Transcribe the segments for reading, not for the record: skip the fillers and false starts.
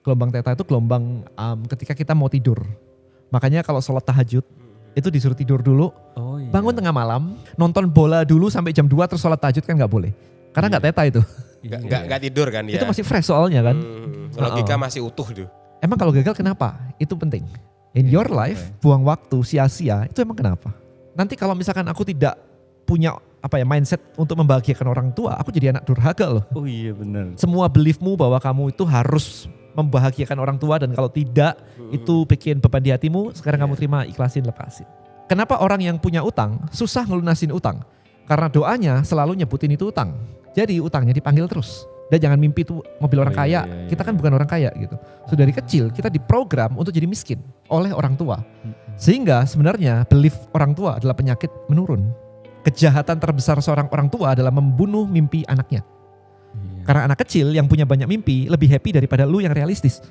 Gelombang theta itu gelombang ketika kita mau tidur. Makanya kalau sholat tahajud itu disuruh tidur dulu, bangun tengah malam, nonton bola dulu sampai jam 2 terus sholat tahajud kan nggak boleh. Karena nggak theta itu. Nggak tidur kan ya. Itu masih fresh soalnya kan. Logika masih utuh tuh. Emang kalau gagal kenapa? Itu penting. In your life, buang waktu sia-sia itu emang kenapa? Nanti kalau misalkan aku tidak punya mindset untuk membahagiakan orang tua, aku jadi anak durhaka loh. Oh iya benar. Semua beliefmu bahwa kamu itu harus membahagiakan orang tua dan kalau tidak itu bikin beban di hatimu, sekarang kamu terima, ikhlasin, lepasin. Kenapa orang yang punya utang susah ngelunasin utang? Karena doanya selalu nyebutin itu utang. Jadi utangnya dipanggil terus. Dan jangan mimpi tuh mobil orang kaya, kita kan bukan orang kaya gitu. So dari kecil kita diprogram untuk jadi miskin oleh orang tua. Sehingga sebenarnya belief orang tua adalah penyakit menurun. Kejahatan terbesar seorang orang tua adalah membunuh mimpi anaknya. Karena anak kecil yang punya banyak mimpi lebih happy daripada lu yang realistis.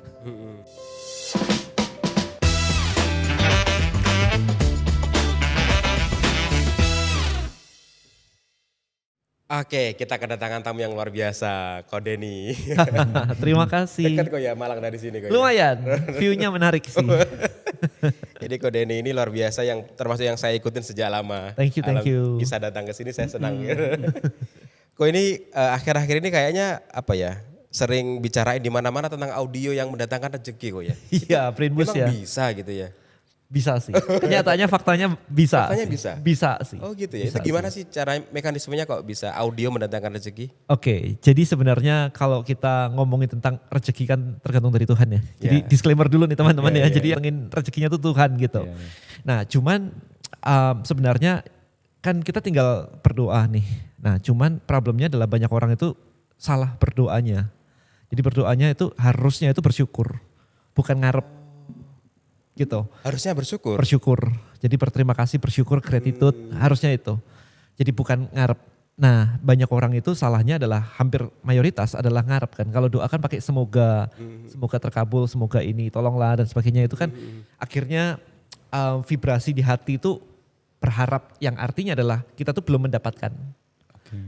Oke, kita kedatangan tamu yang luar biasa, Ko Denny. Terima kasih. Dekat kok ya Malang dari sini kok. Lumayan, view-nya menarik sih. Jadi Ko Denny ini luar biasa yang termasuk yang saya ikutin sejak lama. Thank you. Bisa datang ke sini saya senang. Ko ini akhir-akhir ini kayaknya sering bicarain di mana-mana tentang audio yang mendatangkan rezeki kok ya. Iya, Primus ya. Bisa gitu ya. Bisa sih. Kenyataannya faktanya bisa. Faktanya sih. bisa? Bisa sih. Oh gitu ya. Bisa Itu gimana sih sih cara mekanismenya kok bisa audio mendatangkan rezeki? Oke, jadi sebenarnya kalau kita ngomongin tentang rezeki kan tergantung dari Tuhan ya. Jadi disclaimer dulu nih teman-teman ya. Jadi yang rezekinya tuh Tuhan gitu. Nah cuman sebenarnya kan kita tinggal berdoa nih. Nah cuman problemnya adalah banyak orang itu salah berdoanya. Jadi berdoanya itu harusnya itu bersyukur, bukan ngarep. Gitu. Harusnya bersyukur. Bersyukur. Jadi berterima kasih, bersyukur, gratitude, harusnya itu. Jadi bukan ngarep. Nah, banyak orang itu salahnya adalah hampir mayoritas adalah ngarep kan. Kalau doa kan pakai semoga, semoga terkabul, semoga ini, tolonglah dan sebagainya itu kan akhirnya vibrasi di hati itu berharap yang artinya adalah kita tuh belum mendapatkan.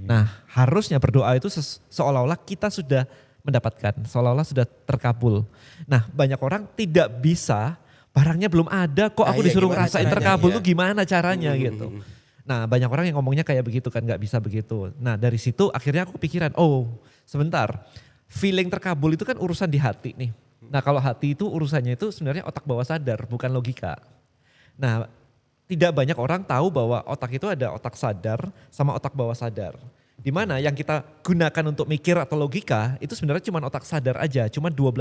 Nah, harusnya berdoa itu seolah-olah kita sudah mendapatkan, seolah-olah sudah terkabul. Nah, banyak orang tidak bisa, barangnya belum ada kok aku disuruh ngerasain terkabul tuh gimana caranya gitu. Nah banyak orang yang ngomongnya kayak begitu kan, gak bisa begitu. Nah dari situ akhirnya aku kepikiran, oh sebentar, feeling terkabul itu kan urusan di hati nih. Nah kalau hati itu urusannya itu sebenarnya otak bawah sadar, bukan logika. Nah tidak banyak orang tahu bahwa otak itu ada otak sadar sama otak bawah sadar. Dimana yang kita gunakan untuk mikir atau logika itu sebenarnya cuma otak sadar aja, cuma 12%.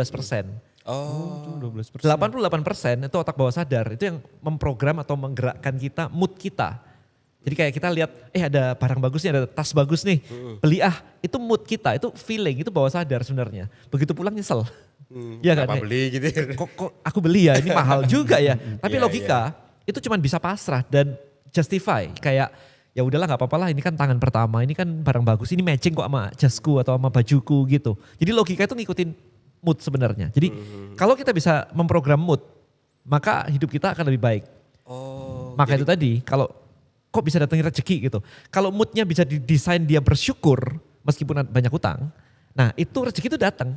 Oh, 12%. 88% itu otak bawah sadar, itu yang memprogram atau menggerakkan kita, mood kita. Jadi kayak kita lihat, ada barang bagus nih, ada tas bagus nih, beli itu mood kita, itu feeling, itu bawah sadar sebenarnya. Begitu pulang nyesel. Ya kan? Apa beli gitu ya. Kok aku beli ya, ini mahal juga ya. Tapi logika itu cuma bisa pasrah dan justify, kayak ya udahlah gak apa-apa lah, ini kan tangan pertama, ini kan barang bagus, ini matching kok sama jasku atau sama bajuku gitu. Jadi logika itu ngikutin mood sebenarnya. Jadi kalau kita bisa memprogram mood, maka hidup kita akan lebih baik. Maka itu tadi, kalau kok bisa datangin rezeki gitu. Kalau moodnya bisa didesain dia bersyukur meskipun banyak utang, nah itu rezeki itu datang.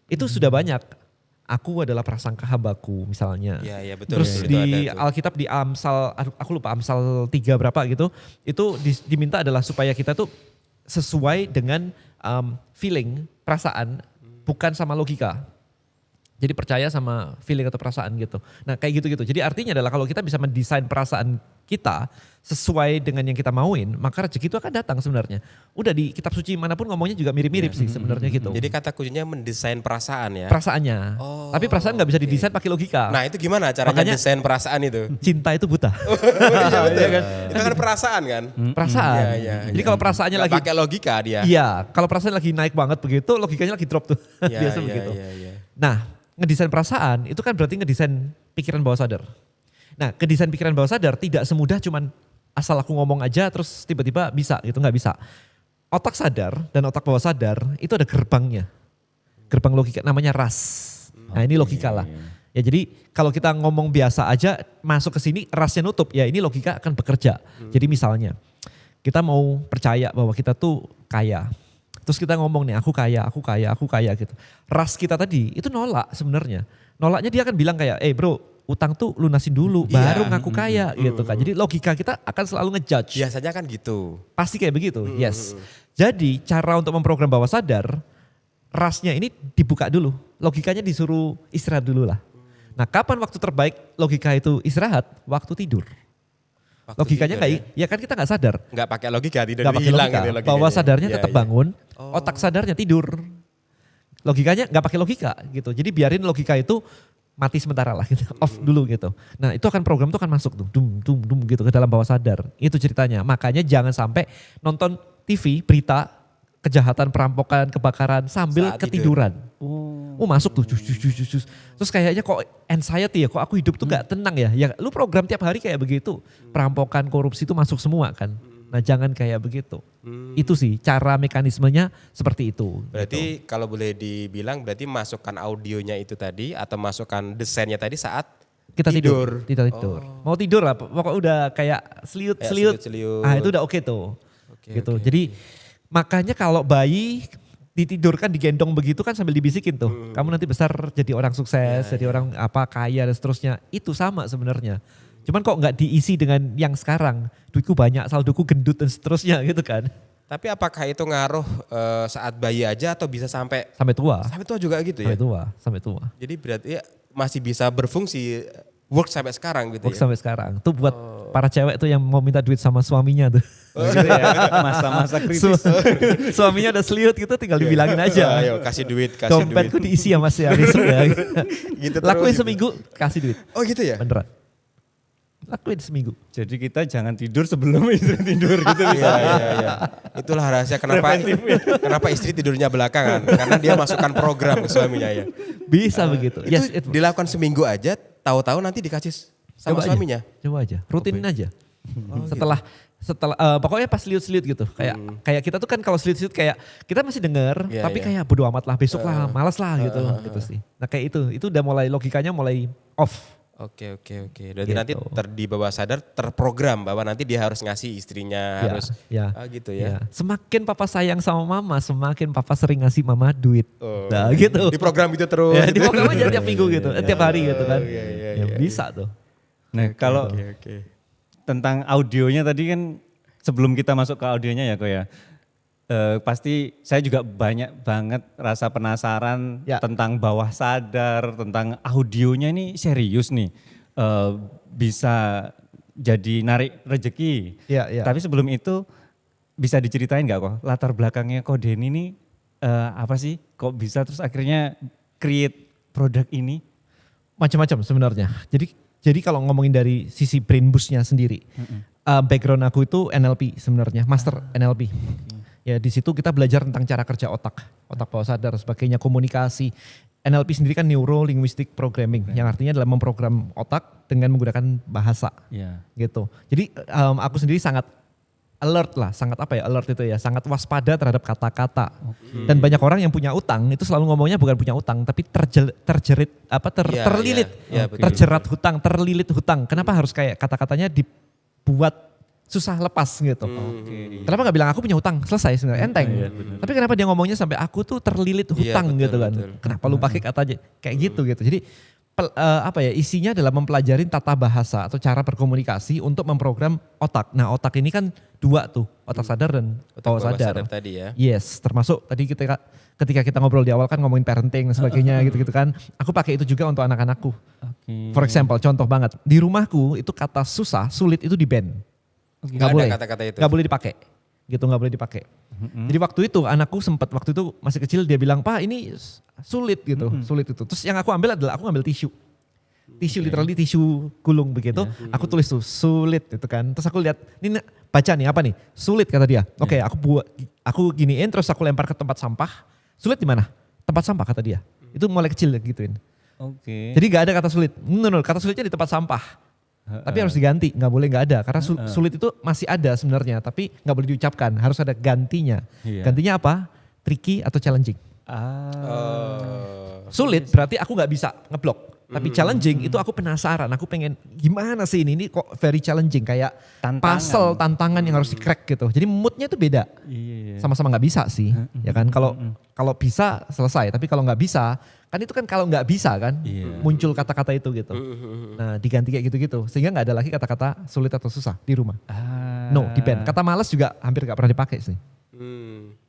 Itu sudah banyak. Aku adalah prasangka hambaku misalnya. Iya betul. Terus di Alkitab di Amsal, aku lupa Amsal 3 berapa gitu, itu diminta adalah supaya kita tuh sesuai dengan feeling, perasaan, bukan sama logika. Jadi percaya sama feeling atau perasaan gitu. Nah kayak gitu-gitu. Jadi artinya adalah kalau kita bisa mendesain perasaan kita sesuai dengan yang kita mauin, maka rezeki itu akan datang sebenarnya. Udah di kitab suci manapun ngomongnya juga mirip-mirip sih sebenarnya gitu. Jadi kata kuncinya mendesain perasaan ya? Perasaannya. Tapi perasaan gak bisa didesain pakai logika. Nah itu gimana caranya desain perasaan itu? Cinta itu buta. Iya betul kan? Itu kan perasaan kan? Perasaan. Jadi kalau perasaannya lagi pakai logika dia. Iya, kalau perasaan lagi naik banget begitu, logikanya lagi drop tuh. Biasa begitu. Nah, ngedesain perasaan itu kan berarti ngedesain pikiran bawah sadar. Nah, kedesain pikiran bawah sadar tidak semudah cuman asal aku ngomong aja terus tiba-tiba bisa gitu, nggak bisa. Otak sadar dan otak bawah sadar itu ada gerbangnya. Gerbang logika namanya ras. Nah, ini logika lah. Ya jadi kalau kita ngomong biasa aja masuk ke sini rasnya nutup, ya ini logika akan bekerja. Jadi misalnya kita mau percaya bahwa kita tuh kaya. Terus kita ngomong nih, aku kaya gitu. Ras kita tadi itu nolak sebenarnya. Nolaknya dia akan bilang kayak, bro, utang tuh lunasin dulu, baru ngaku kaya gitu kan. Jadi logika kita akan selalu ngejudge. Biasanya kan gitu. Pasti kayak begitu, yes. Jadi cara untuk memprogram bawah sadar, rasnya ini dibuka dulu. Logikanya disuruh istirahat dulu lah. Nah kapan waktu terbaik logika itu istirahat? Waktu tidur. Waktu Logikanya tidur, kayak, ya kan kita gak sadar. Nggak pakai logika, tidur Gak pakai hilang logika. gitu logikanya. Bawah sadarnya Iya, tetap iya. bangun, otak sadarnya tidur. Logikanya gak pakai logika gitu. Jadi biarin logika itu mati sementara lah gitu, off dulu gitu. Nah itu akan program itu akan masuk tuh, dum gitu ke dalam bawah sadar. Itu ceritanya. Makanya jangan sampai nonton TV berita kejahatan, perampokan, kebakaran sambil Saat ketiduran. Masuk tuh, jus. Terus kayaknya kok anxiety ya, kok aku hidup tuh gak tenang ya. Ya lu program tiap hari kayak begitu. Perampokan, korupsi itu masuk semua kan. Nah jangan kayak begitu. Itu sih cara mekanismenya seperti itu. Berarti kalau boleh dibilang berarti masukkan audionya itu tadi atau masukkan desainnya tadi saat Kita tidur. Mau tidur lah, pokoknya udah kayak seliut. seliut-seliut. Ah itu udah oke tuh. Oke, Gitu. oke, Jadi makanya kalau bayi ditidurkan digendong begitu kan sambil dibisikin tuh. Kamu nanti besar jadi orang sukses, jadi orang kaya dan seterusnya. Itu sama sebenarnya. Cuman kok nggak diisi dengan yang sekarang. Duitku banyak, saldoku gendut dan seterusnya gitu kan. Tapi apakah itu ngaruh saat bayi aja atau bisa sampai Sampai tua. juga gitu ya? Sampai tua. Jadi berarti ya masih bisa berfungsi work sampai sekarang gitu Work ya? sampai sekarang. Tuh buat para cewek tuh yang mau minta duit sama suaminya tuh. Gitu ya, masa-masa kritis. Suaminya udah seliut gitu tinggal dibilangin aja. Ayo kasih duit. Dompetku diisi ya mas ya besok ya. Gitu Lakuin terus. seminggu kasih duit. Oh gitu ya? Beneran. Lakuin seminggu. Jadi kita jangan tidur sebelum istri tidur gitu Iya, misalnya. iya. Itulah rahasia kenapa istri tidurnya belakangan. Karena dia masukkan program ke suaminya ya. Bisa begitu. Yes, Itu dilakukan seminggu aja, tahu-tahu nanti dikasih sama Coba suaminya. Coba aja, rutinin aja. Setelah pokoknya pas liut-liut gitu. Kayak kita tuh kan kalau liut-liut kayak kita masih denger, Iya, tapi iya. kayak bodo amat lah, besok lah, malas lah gitu sih. Nah kayak itu udah mulai logikanya mulai off. Oke. Berarti Gitu. nanti di bawah sadar terprogram bahwa nanti dia harus ngasih istrinya, harus gitu ya. Semakin papa sayang sama mama, semakin papa sering ngasih mama duit. Oh. Nah gitu. Di program itu terus. Ya, di program aja tiap minggu gitu, tiap hari gitu kan. iya, Bisa tuh. Nah kalau Oke. tentang audionya tadi kan sebelum kita masuk ke audionya ya kok ya. Pasti saya juga banyak banget rasa penasaran Ya. tentang bawah sadar, tentang audionya ini serius nih. Bisa jadi narik rezeki. Iya. Tapi sebelum itu bisa diceritain nggak kok latar belakangnya kok Denny ini apa sih? Kok bisa terus akhirnya create produk ini? Macam-macam sebenarnya. Jadi kalau ngomongin dari sisi brain boost-nya sendiri, background aku itu NLP sebenarnya, master NLP. Ya di situ kita belajar tentang cara kerja otak bawah sadar, sebagainya, komunikasi. NLP sendiri kan Neuro Linguistic Programming, yang artinya adalah memprogram otak dengan menggunakan bahasa, Iya. gitu. Jadi aku sendiri sangat alert lah, alert itu ya, sangat waspada terhadap kata-kata. Dan banyak orang yang punya utang itu selalu ngomongnya bukan punya utang, tapi terjerit terlilit, Iya, betul. terjerat hutang, terlilit hutang. Kenapa harus kayak kata-katanya dibuat susah lepas gitu? Kenapa nggak bilang aku punya hutang, selesai sebenarnya, enteng. Tapi kenapa dia ngomongnya sampai aku tuh terlilit hutang betul, gitu kan? betul. Kenapa lu pakai katanya kayak gitu? Jadi isinya adalah mempelajari tata bahasa atau cara berkomunikasi untuk memprogram otak. Nah otak ini kan dua tuh, otak sadar dan Otak bawah sadar. tadi ya. Yes, termasuk tadi ketika kita ngobrol di awal kan ngomongin parenting dan sebagainya gitu-gitu kan. Aku pakai itu juga untuk anak-anakku. For example, contoh banget. Di rumahku itu kata susah, sulit itu di ban. Nggak ada kata-kata itu. Nggak boleh dipakai. Gitu nggak boleh dipakai. Jadi waktu itu anakku sempat waktu itu masih kecil dia bilang, "Pak, ini sulit gitu, sulit itu." Terus yang aku ambil adalah aku ambil tisu. Literally tisu gulung begitu. Aku tulis tuh sulit itu kan. Terus aku lihat, ini baca nih apa nih? Sulit kata dia. Oke, aku giniin terus aku lempar ke tempat sampah. Sulit di mana? Tempat sampah kata dia. Itu mulai kecil gituin. Oke. Jadi gak ada kata sulit. Kata sulitnya di tempat sampah. Tapi harus diganti, nggak boleh nggak ada. Karena sulit itu masih ada sebenarnya, tapi nggak boleh diucapkan. Harus ada gantinya. Iya. Gantinya apa? Tricky atau challenging. Sulit berarti aku nggak bisa ngeblok. Tapi challenging itu aku penasaran, aku pengen gimana sih ini kok very challenging kayak puzzle, tantangan yang harus di-crack gitu. Jadi moodnya itu beda. Iya. Sama-sama nggak bisa sih, ya kan? Kalau bisa selesai, tapi kalau nggak bisa, kan itu kan kalau nggak bisa kan muncul kata-kata itu gitu. Nah diganti kayak gitu-gitu, sehingga nggak ada lagi kata-kata sulit atau susah di rumah. No, depend. Kata malas juga hampir nggak pernah dipakai sih.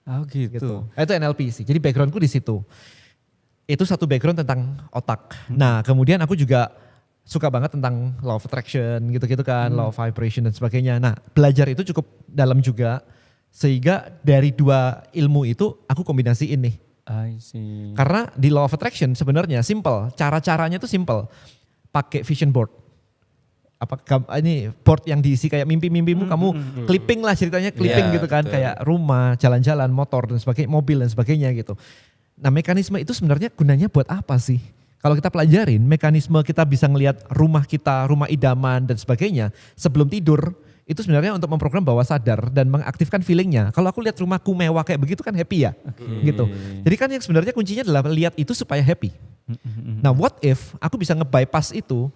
Oh gitu. Nah, itu NLP sih. Jadi backgroundku di situ. Itu satu background tentang otak. Nah kemudian aku juga suka banget tentang law of attraction gitu-gitu kan, law of vibration dan sebagainya. Nah belajar itu cukup dalam juga, sehingga dari dua ilmu itu aku kombinasiin nih. I see. Karena di law of attraction sebenarnya simple, cara-caranya tuh simple. Pakai vision board. Ini board yang diisi kayak mimpi-mimpimu, kamu clipping lah ceritanya, clipping gitu kan, kayak rumah, jalan-jalan, motor dan sebagainya, mobil dan sebagainya gitu. Nah mekanisme itu sebenarnya gunanya buat apa sih? Kalau kita pelajarin mekanisme kita bisa ngelihat rumah kita, rumah idaman dan sebagainya sebelum tidur, itu sebenarnya untuk memprogram bawah sadar dan mengaktifkan feelingnya. Kalau aku lihat rumahku mewah kayak begitu kan happy ya, gitu. Jadi kan yang sebenarnya kuncinya adalah lihat itu supaya happy. Nah what if aku bisa nge-bypass itu,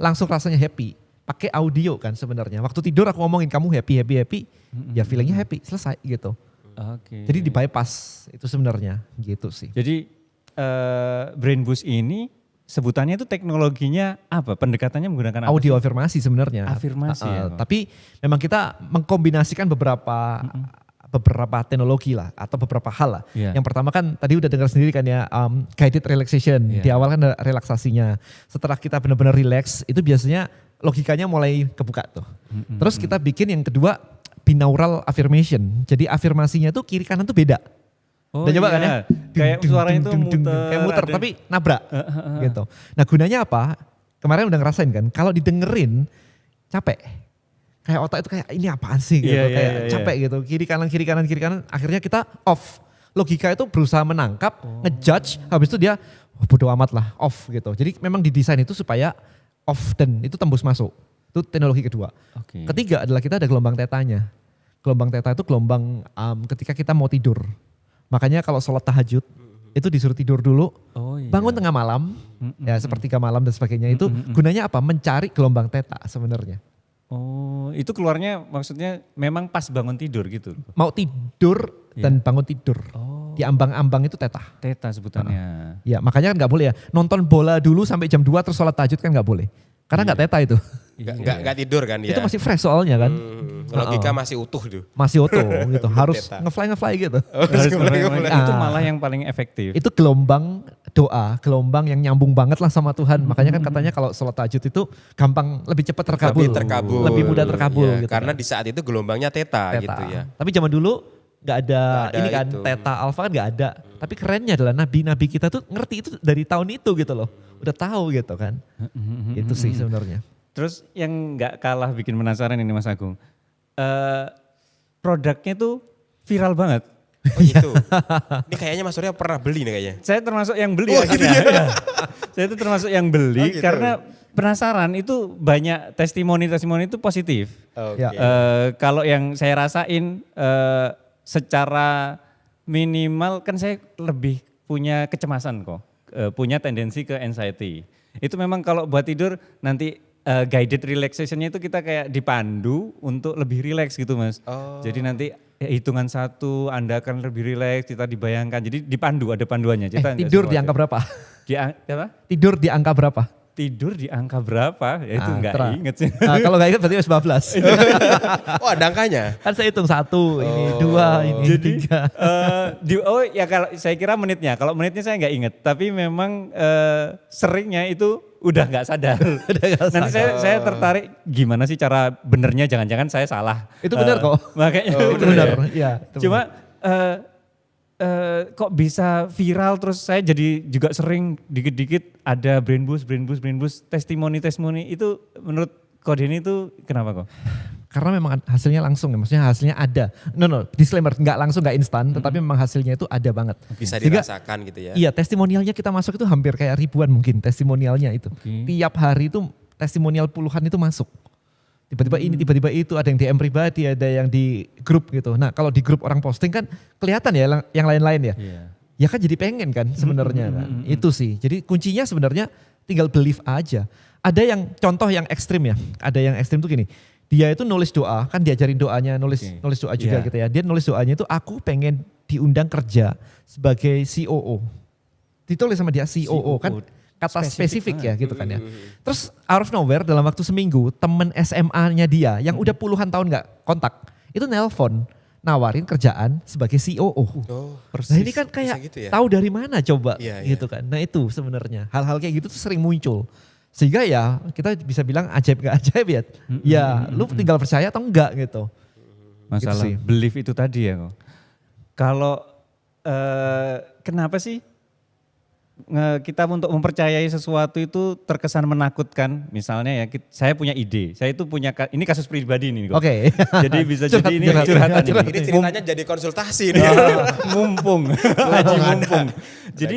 langsung rasanya happy. Pakai audio kan sebenarnya. Waktu tidur aku ngomongin kamu happy, ya feelingnya happy, selesai gitu. Jadi di bypass itu sebenarnya gitu sih. Jadi Brain Boost ini sebutannya itu teknologinya apa? Pendekatannya menggunakan apa? Audio afirmasi sebenarnya. Afirmasi ya. Tapi memang kita mengkombinasikan beberapa teknologi lah atau beberapa hal lah. Yang pertama kan tadi udah dengar sendiri kan ya, guided relaxation. Di awal kan ada relaksasinya. Setelah kita benar-benar relax itu biasanya logikanya mulai kebuka tuh. Terus kita bikin yang kedua binaural affirmation. Jadi afirmasinya tuh kiri kanan tuh beda. Udah coba kan ya? Kayak suaranya tuh muter. Kayak muter tapi nabrak gitu. Nah gunanya apa? Kemarin udah ngerasain kan, kalau didengerin capek. Kayak otak itu kayak ini apaan sih gitu. Kayak capek gitu. Kiri kanan. Akhirnya kita off. Logika itu berusaha menangkap, ngejudge, habis itu dia bodo amat lah, off gitu. Jadi memang didesain itu supaya off dan itu tembus masuk. Itu teknologi kedua. Ketiga adalah kita ada gelombang tetanya. Gelombang teta itu gelombang ketika kita mau tidur. Makanya kalau sholat tahajud itu disuruh tidur dulu, bangun tengah malam, ya sepertiga malam dan sebagainya. Itu gunanya apa? Mencari gelombang teta sebenarnya. Oh, itu keluarnya maksudnya memang pas bangun tidur gitu? Mau tidur dan bangun tidur. Di ambang-ambang itu teta. Teta sebutannya. Ya makanya kan gak boleh ya, nonton bola dulu sampai jam 2 terus sholat tahajud kan gak boleh. Karena gak teta itu. Gak tidur kan ya. Itu masih fresh soalnya kan. Logika masih utuh tuh. Masih utuh gitu, harus ngefly gitu. Itu malah yang paling efektif. Itu gelombang doa, gelombang yang nyambung banget lah sama Tuhan. Makanya kan katanya kalau sholat tahajud itu gampang, lebih cepat terkabul. Lebih mudah terkabul. Ya, gitu karena kan. di saat itu gelombangnya teta gitu ya. Tapi zaman dulu gak ada ini kan, itu. teta alfa kan gak ada. Tapi kerennya adalah nabi-nabi kita tuh ngerti itu dari tahun itu gitu loh. Udah tahu gitu kan. Itu sih sebenarnya. Terus yang gak kalah bikin penasaran ini Mas Agung. Produknya tuh viral banget. Oh gitu. Ini kayaknya Mas Surya pernah beli nih kayaknya. Saya termasuk yang beli akhirnya. Ya. Saya itu termasuk yang beli gitu. karena penasaran, itu banyak testimoni-testimoni itu positif. Kalau yang saya rasain secara minimal kan saya lebih punya kecemasan kok. Punya tendensi ke anxiety. Itu memang kalau buat tidur nanti guided relaxation-nya itu kita kayak dipandu untuk lebih relax gitu Mas. Jadi nanti hitungan 1 Anda akan lebih relax, kita dibayangkan. Jadi dipandu, ada panduannya. Tidur di angka berapa? Tidur di angka berapa? Tidur di angka berapa? Ya itu enggak inget sih. Kalau enggak inget berarti 15. Oh ada angkanya? Kan saya hitung 1, ini 2, ini 3. Ya kalau saya kira menitnya, kalau menitnya saya enggak inget. Tapi memang seringnya itu udah enggak sadar. Nanti saya tertarik gimana sih cara benernya, jangan-jangan saya salah. Itu benar kok. Makanya itu benar. Ya, cuma kok bisa viral, terus saya jadi juga sering dikit-dikit ada brain boost, testimoni itu menurut Ko Denny itu kenapa kok? Karena memang hasilnya langsung ya, maksudnya hasilnya ada. Disclaimer, nggak langsung, nggak instan, tetapi memang hasilnya itu ada banget. Bisa dirasakan gitu ya? Iya, testimonialnya kita masuk itu hampir kayak ribuan mungkin testimonialnya itu. Tiap hari itu testimonial puluhan itu masuk. Tiba-tiba ini, tiba-tiba itu, ada yang DM pribadi, ada yang di grup gitu. Nah kalau di grup orang posting kan kelihatan ya yang lain-lain ya. Ya kan jadi pengen kan sebenarnya kan. Itu sih, jadi kuncinya sebenarnya tinggal believe aja. Ada yang contoh yang ekstrim ya, ada yang ekstrim tuh gini, dia itu nulis doa, kan diajarin doanya, nulis doa juga gitu ya. Dia nulis doanya itu aku pengen diundang kerja sebagai COO. Ditulis sama dia COO kan kata spesifik ya gitu kan ya. Terus out of nowhere dalam waktu seminggu temen SMA-nya dia yang udah puluhan tahun gak kontak, itu nelpon nawarin kerjaan sebagai COO. Nah ini kan kayak gitu ya? tahu dari mana coba Iya, gitu kan. Nah itu sebenarnya hal-hal kayak gitu tuh sering muncul. Sehingga ya kita bisa bilang ajaib gak ajaib ya. Ya lu tinggal percaya atau enggak gitu. Masalah Gitu sih. belief itu tadi ya kok. Kalau kenapa sih kita untuk mempercayai sesuatu itu terkesan menakutkan? Misalnya ya saya punya ide, saya itu punya, ini kasus pribadi nih kok. Oke. Jadi bisa jadi ini curhatan ini. Ini ceritanya jadi konsultasi nih. Mumpung, lagi mumpung. Jadi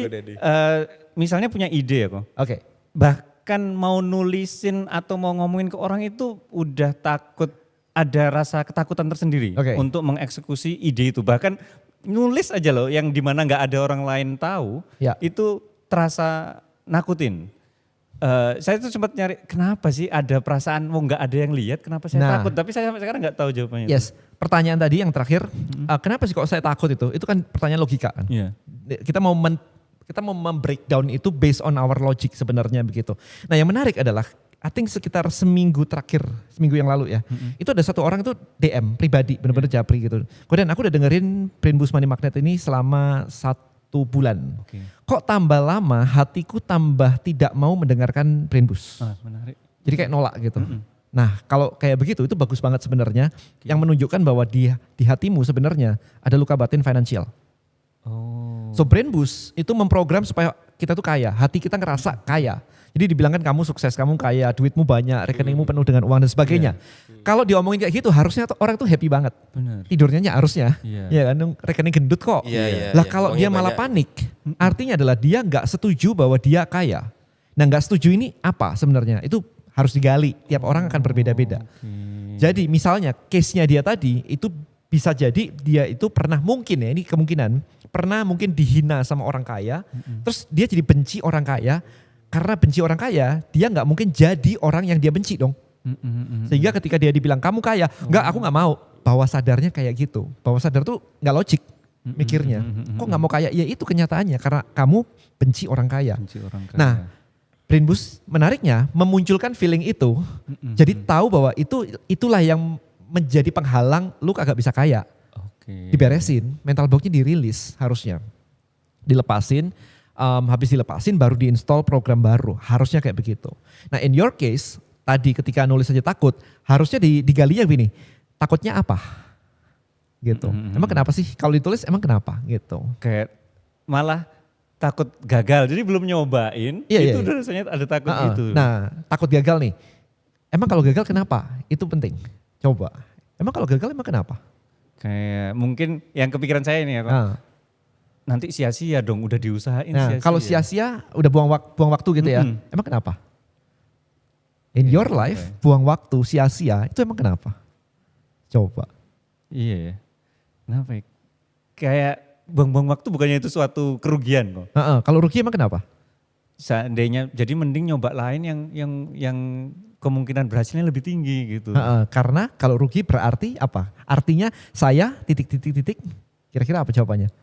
misalnya punya ide ya kok. Oke. Bahkan mau nulisin atau mau ngomongin ke orang itu udah takut, ada rasa ketakutan tersendiri untuk mengeksekusi ide itu. Bahkan nulis aja loh yang dimana nggak ada orang lain tahu, itu terasa nakutin. Saya tuh sempat nyari kenapa sih ada perasaan mau nggak ada yang lihat, kenapa saya takut? Tapi saya sampai sekarang nggak tahu jawabannya. Yes, pertanyaan tadi yang terakhir, kenapa sih kok saya takut itu? Itu kan pertanyaan logika kan. Kita mau breakdown itu based on our logic sebenarnya begitu. Nah yang menarik adalah, I think sekitar seminggu yang lalu ya, itu ada satu orang itu DM pribadi, benar-benar japri gitu. Kemudian aku udah dengerin Brain Boost Money Magnet ini selama 1 bulan. Kok tambah lama hatiku tambah tidak mau mendengarkan Brain Boost. Menarik. Jadi kayak nolak gitu. Nah kalau kayak begitu itu bagus banget sebenarnya, yang menunjukkan bahwa di hatimu sebenarnya ada luka batin finansial. So Brain Boost itu memprogram supaya kita tuh kaya, hati kita ngerasa kaya. Jadi dibilangkan kamu sukses, kamu kaya, duitmu banyak, rekeningmu penuh dengan uang dan sebagainya. Kalau diomongin kayak gitu harusnya orang tuh happy banget. Tidurnya harusnya, ya kan rekening gendut kok. Lah kalau dia malah panik, artinya adalah dia nggak setuju bahwa dia kaya. Nah nggak setuju ini apa sebenarnya? Itu harus digali, tiap orang akan berbeda-beda. Jadi misalnya case-nya dia tadi itu bisa jadi dia itu pernah mungkin ya, ini kemungkinan, pernah mungkin dihina sama orang kaya, terus dia jadi benci orang kaya, karena benci orang kaya, dia nggak mungkin jadi orang yang dia benci dong. Sehingga ketika dia dibilang kamu kaya, enggak aku nggak mau, bawah sadarnya kayak gitu. Bawah sadar tuh nggak logik mikirnya, kok nggak mau kaya, ya itu kenyataannya karena kamu benci orang kaya. Nah Brain Boost menariknya memunculkan feeling itu, jadi tahu bahwa itulah yang menjadi penghalang lu kagak bisa kaya. Diberesin, mental blocknya dirilis harusnya. Dilepasin, habis dilepasin baru diinstal program baru. Harusnya kayak begitu. Nah in your case, tadi ketika nulis aja takut, harusnya digalinya begini, takutnya apa? Gitu. Emang kenapa sih? Kalau ditulis emang kenapa? Gitu. Kayak malah takut gagal, jadi belum nyobain, itu udah rasanya ada takut gitu. Nah takut gagal nih, emang kalau gagal kenapa? Itu penting. Coba, emang kalau gagal emang kenapa? Kayak mungkin yang kepikiran saya ini ya Kak, nanti sia-sia dong udah diusahain sia-sia. Kalau sia-sia udah buang waktu gitu ya, emang kenapa? In your life buang waktu sia-sia itu emang kenapa? Coba. Iya ya, kenapa ya? Kayak buang-buang waktu bukannya itu suatu kerugian kok. Kalau rugi emang kenapa? Seandainya, jadi mending nyoba lain yang kemungkinan berhasilnya lebih tinggi gitu. Karena kalau rugi berarti apa? Artinya saya ... Kira-kira apa jawabannya?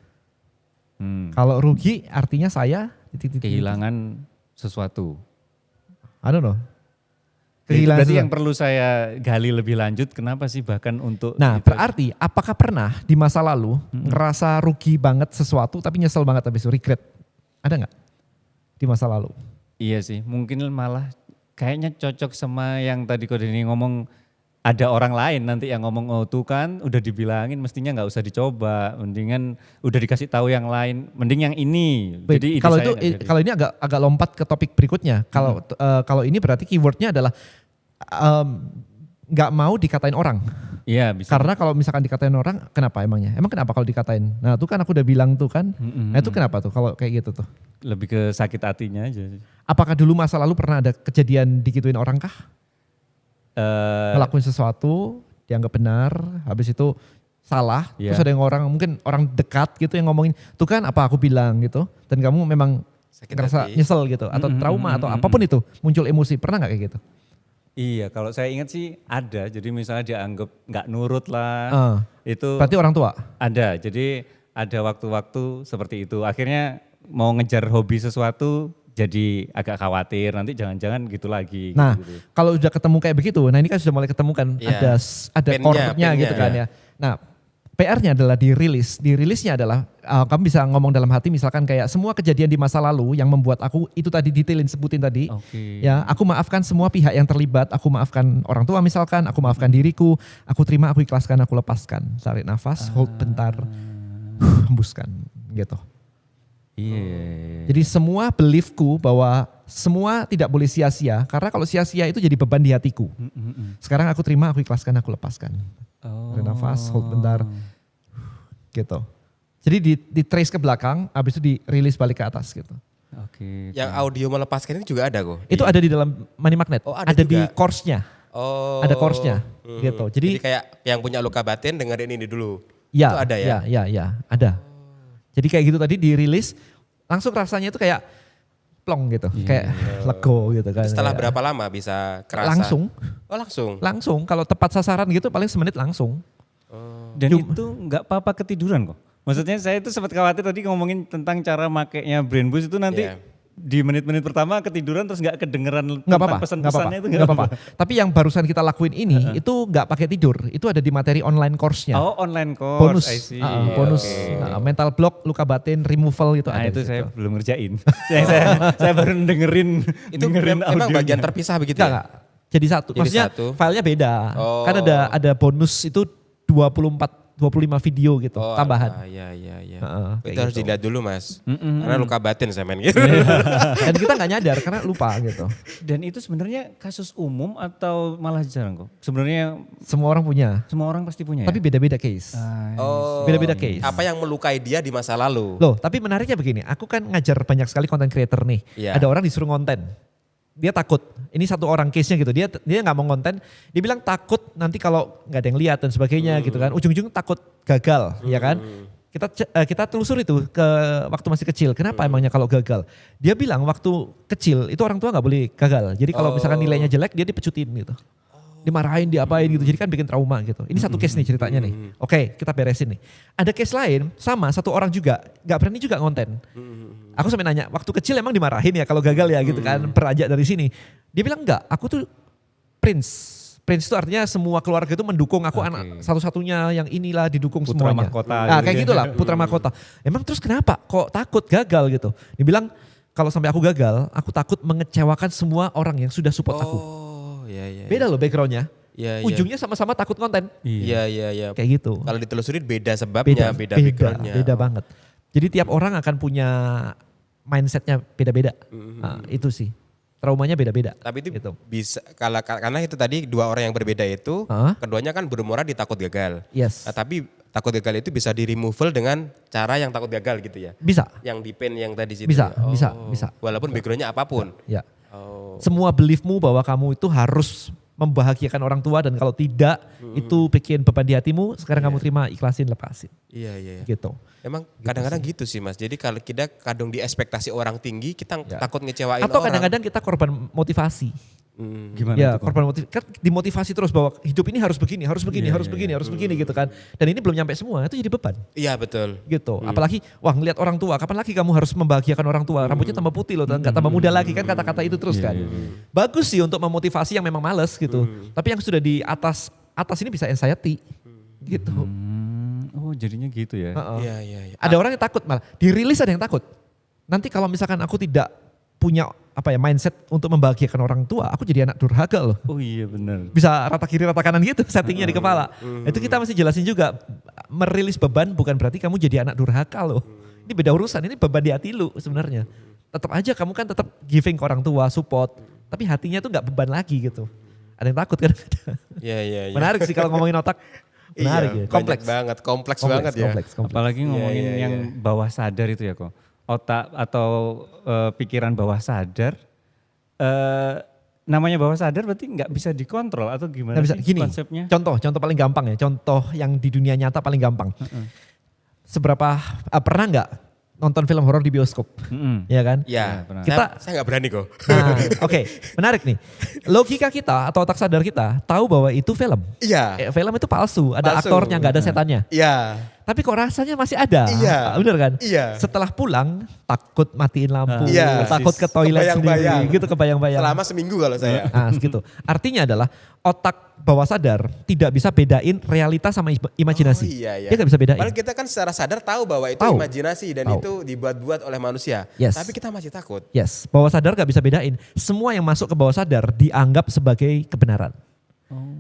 Kalau rugi artinya saya ... Kehilangan sesuatu. I don't know. Berarti yang perlu saya gali lebih lanjut, kenapa sih bahkan untuk... Nah berarti apakah pernah di masa lalu ngerasa rugi banget sesuatu tapi nyesel banget habis itu, regret? Ada nggak di masa lalu? Iya sih, mungkin malah kayaknya cocok sama yang tadi Ko Denny ngomong, ada orang lain nanti yang ngomong, oh tuh kan udah dibilangin mestinya nggak usah dicoba, mendingan udah dikasih tahu yang lain, mending yang ini. Jadi kalau ini agak lompat ke topik berikutnya. Kalau ini berarti keywordnya adalah nggak mau dikatain orang. Iya bisa. Karena kalau misalkan dikatain orang, kenapa emangnya? Emang kenapa kalau dikatain? Nah tuh kan aku udah bilang tuh kan. Nah itu kenapa tuh kalau kayak gitu tuh? Lebih ke sakit hatinya aja. Apakah dulu masa lalu pernah ada kejadian digituin orang kah? Ngelakuin sesuatu, dianggap benar, habis itu salah. Terus ada yang mungkin orang dekat gitu yang ngomongin, tuh kan apa aku bilang gitu. Dan kamu memang Sakit ngerasa hati. nyesel gitu atau trauma atau apapun itu muncul emosi, pernah nggak kayak gitu? Iya, kalau saya ingat sih ada. Jadi misalnya dianggap nggak nurut lah, itu Berarti orang tua? ada. Jadi ada waktu-waktu seperti itu. Akhirnya mau ngejar hobi sesuatu jadi agak khawatir nanti jangan-jangan gitu lagi. Nah, gitu. kalau udah ketemu kayak begitu, nah ini kan sudah mulai ketemu kan Iya. ada Pain-nya, core-nya gitu pain-nya. kan ya. Nah, PR-nya adalah dirilis. Dirilisnya adalah kamu bisa ngomong dalam hati misalkan kayak semua kejadian di masa lalu yang membuat aku itu tadi detailin sebutin tadi. Oke. Ya, aku maafkan semua pihak yang terlibat. Aku maafkan orang tua misalkan, aku maafkan diriku, aku terima, aku ikhlaskan, aku lepaskan. Tarik nafas, hold bentar, hembuskan gitu. Iya. Jadi semua beliefku bahwa semua tidak boleh sia-sia karena kalau sia-sia itu jadi beban di hatiku. Sekarang aku terima, aku ikhlaskan, aku lepaskan. Tarik nafas, hold bentar, gitu. Jadi di trace ke belakang, habis itu dirilis balik ke atas gitu. Oke. Yang audio melepaskan ini juga ada kok. Itu ada di dalam money magnet, Oh, ada di juga. course-nya, Oh. ada course-nya, gitu. Jadi kayak yang punya luka batin dengerin ini dulu. Ya, Itu ada ya? Ya, ada. Jadi kayak gitu tadi dirilis, langsung rasanya itu kayak plong gitu, kayak lego gitu kan. Setelah Kayak berapa lama bisa kerasa? Langsung, Oh langsung. langsung. Kalau tepat sasaran gitu paling semenit langsung. Dan itu nggak apa-apa ketiduran kok. Maksudnya saya itu sempat khawatir tadi ngomongin tentang cara makainya Brain Boost itu nanti Iya. di menit-menit pertama ketiduran terus nggak kedengeran Nggak tentang apa-apa, pesan-pesannya itu nggak apa-apa. Tapi yang barusan kita lakuin ini itu nggak pakai tidur, itu ada di materi online course-nya. Oh online course, bonus, I see. bonus. Oke. Nah, mental block, luka batin, removal gitu Nah ada. itu di saya situ. belum ngerjain. saya baru dengerin Itu dengerin memang audionya. bagian terpisah begitu Enggak. ya? Jadi satu. Jadi Maksudnya satu. filenya beda. Oh. Kan ada bonus itu 25 video gitu Oh, tambahan. Iya. Heeh, Itu kayak harus gitu. dilihat dulu mas. Karena luka batin saya main gitu. Dan kita nggak nyadar karena lupa gitu. Dan itu sebenarnya kasus umum atau malah jarang kok? Sebenarnya Semua orang punya. semua orang pasti punya Tapi ya? beda-beda case. Oh. Beda-beda case. Apa yang melukai dia di masa lalu? Loh, tapi menariknya begini, aku kan ngajar banyak sekali content creator nih. Iya. Ada orang disuruh konten. Dia takut. Ini satu orang case-nya gitu. Dia nggak mau konten. Dia bilang takut nanti kalau nggak ada yang lihat dan sebagainya gitu kan. Ujung-ujung takut gagal, ya kan? Kita telusur itu ke waktu masih kecil. Kenapa emangnya kalau gagal? Dia bilang waktu kecil itu orang tua nggak boleh gagal. Jadi kalau misalkan nilainya jelek dia dipecutin gitu. Dimarahin, diapain gitu. Jadi kan bikin trauma gitu. Ini satu case nih ceritanya nih. Oke, kita beresin nih. Ada case lain sama satu orang juga nggak berani juga ngonten. Aku sampai nanya, waktu kecil emang dimarahin ya kalau gagal ya gitu kan, beranjak dari sini. Dia bilang enggak, aku tuh prince. Prince itu artinya semua keluarga itu mendukung aku anak satu-satunya yang inilah didukung Putra semuanya. mahkota Nah, gitu kayak ya. gitulah putra mahkota. Emang terus kenapa kok takut gagal gitu? Dia bilang kalau sampai aku gagal, aku takut mengecewakan semua orang yang sudah support aku. Oh iya. Beda loh backgroundnya. Iya. Ujungnya sama-sama takut konten. Iya. Kayak gitu. Kalau ditelusurin beda sebabnya, beda backgroundnya. Beda banget. Jadi tiap orang akan punya mindsetnya beda-beda. Nah, itu sih. Traumanya beda-beda. Tapi itu gitu. bisa karena itu tadi dua orang yang berbeda itu, Hah? keduanya kan bermuara di takut gagal. Yes. Nah, tapi takut gagal itu bisa di removal dengan cara yang takut gagal gitu ya. Bisa. Yang di pen yang tadi situ. Bisa, ya? bisa. Walaupun backgroundnya apapun. Ya. Oh. Semua beliefmu bahwa kamu itu harus membahagiakan orang tua dan kalau tidak itu bikin beban di hatimu, sekarang kamu terima, ikhlasin, lepasin. Iya. Gitu. Emang kadang-kadang gitu sih mas. Jadi kalau kita kadang di ekspektasi orang tinggi, kita takut ngecewain Atau orang. kadang-kadang kita korban motivasi. Gimana Ya, tuh, Kok? korban motivasi. Kan dimotivasi terus bahwa hidup ini harus begini, harus begini, harus begini gitu kan. Dan ini belum nyampe semua, itu jadi beban. Iya betul. Gitu. Apalagi wah ngelihat orang tua, kapan lagi kamu harus membahagiakan orang tua? Rambutnya tambah putih loh, nggak tambah muda lagi kan kata-kata itu terus kan. Bagus sih untuk memotivasi yang memang males gitu. Tapi yang sudah di atas ini bisa anxiety. Gitu. Oh jadinya gitu ya. Heeh. Iya. Ada orang yang takut malah, dirilis ada yang takut. Nanti kalau misalkan aku tidak punya mindset untuk membahagiakan orang tua, aku jadi anak durhaka loh. Oh iya benar. Bisa rata kiri rata kanan gitu settingnya di kepala. Itu kita mesti jelasin juga, merilis beban bukan berarti kamu jadi anak durhaka loh. Ini beda urusan, ini beban di hati lu sebenarnya. Tetap aja kamu kan tetap giving ke orang tua, support, tapi hatinya tuh nggak beban lagi gitu. Ada yang takut kan? Iya. Menarik sih kalau ngomongin otak. Menarik ya, Kompleks banget, kompleks banget ya. kompleks. Apalagi ngomongin yang bawah sadar itu ya kok. Otak atau pikiran bawah sadar. Namanya bawah sadar berarti nggak bisa dikontrol atau gimana Nggak bisa, sih gini, konsepnya? contoh paling gampang ya, contoh yang di dunia nyata paling gampang. Seberapa, pernah nggak nonton film horor di bioskop, ya kan? Ya, benar. saya nggak berani kok. Nah, oke, menarik nih. Logika kita atau otak sadar kita tahu bahwa itu film. Iya. Film itu palsu, ada Palsu. aktornya, nggak ada setannya. Iya. Tapi kok rasanya masih ada. Iya. Bener kan? Iya. Setelah pulang takut matiin lampu, Iya. takut ke toilet Kebayang-bayang. sendiri, gitu kebayang-bayang. Selama seminggu kalau saya. Nah, segitu. Artinya adalah otak bawah sadar tidak bisa bedain realita sama imajinasi. Oh, iya. Dia nggak bisa bedain. Padahal kita kan secara sadar tahu bahwa itu Tahu. imajinasi dan Tahu. itu dibuat-buat oleh manusia. Yes. Tapi kita masih takut. Yes, bawah sadar gak bisa bedain. Semua yang masuk ke bawah sadar dianggap sebagai kebenaran.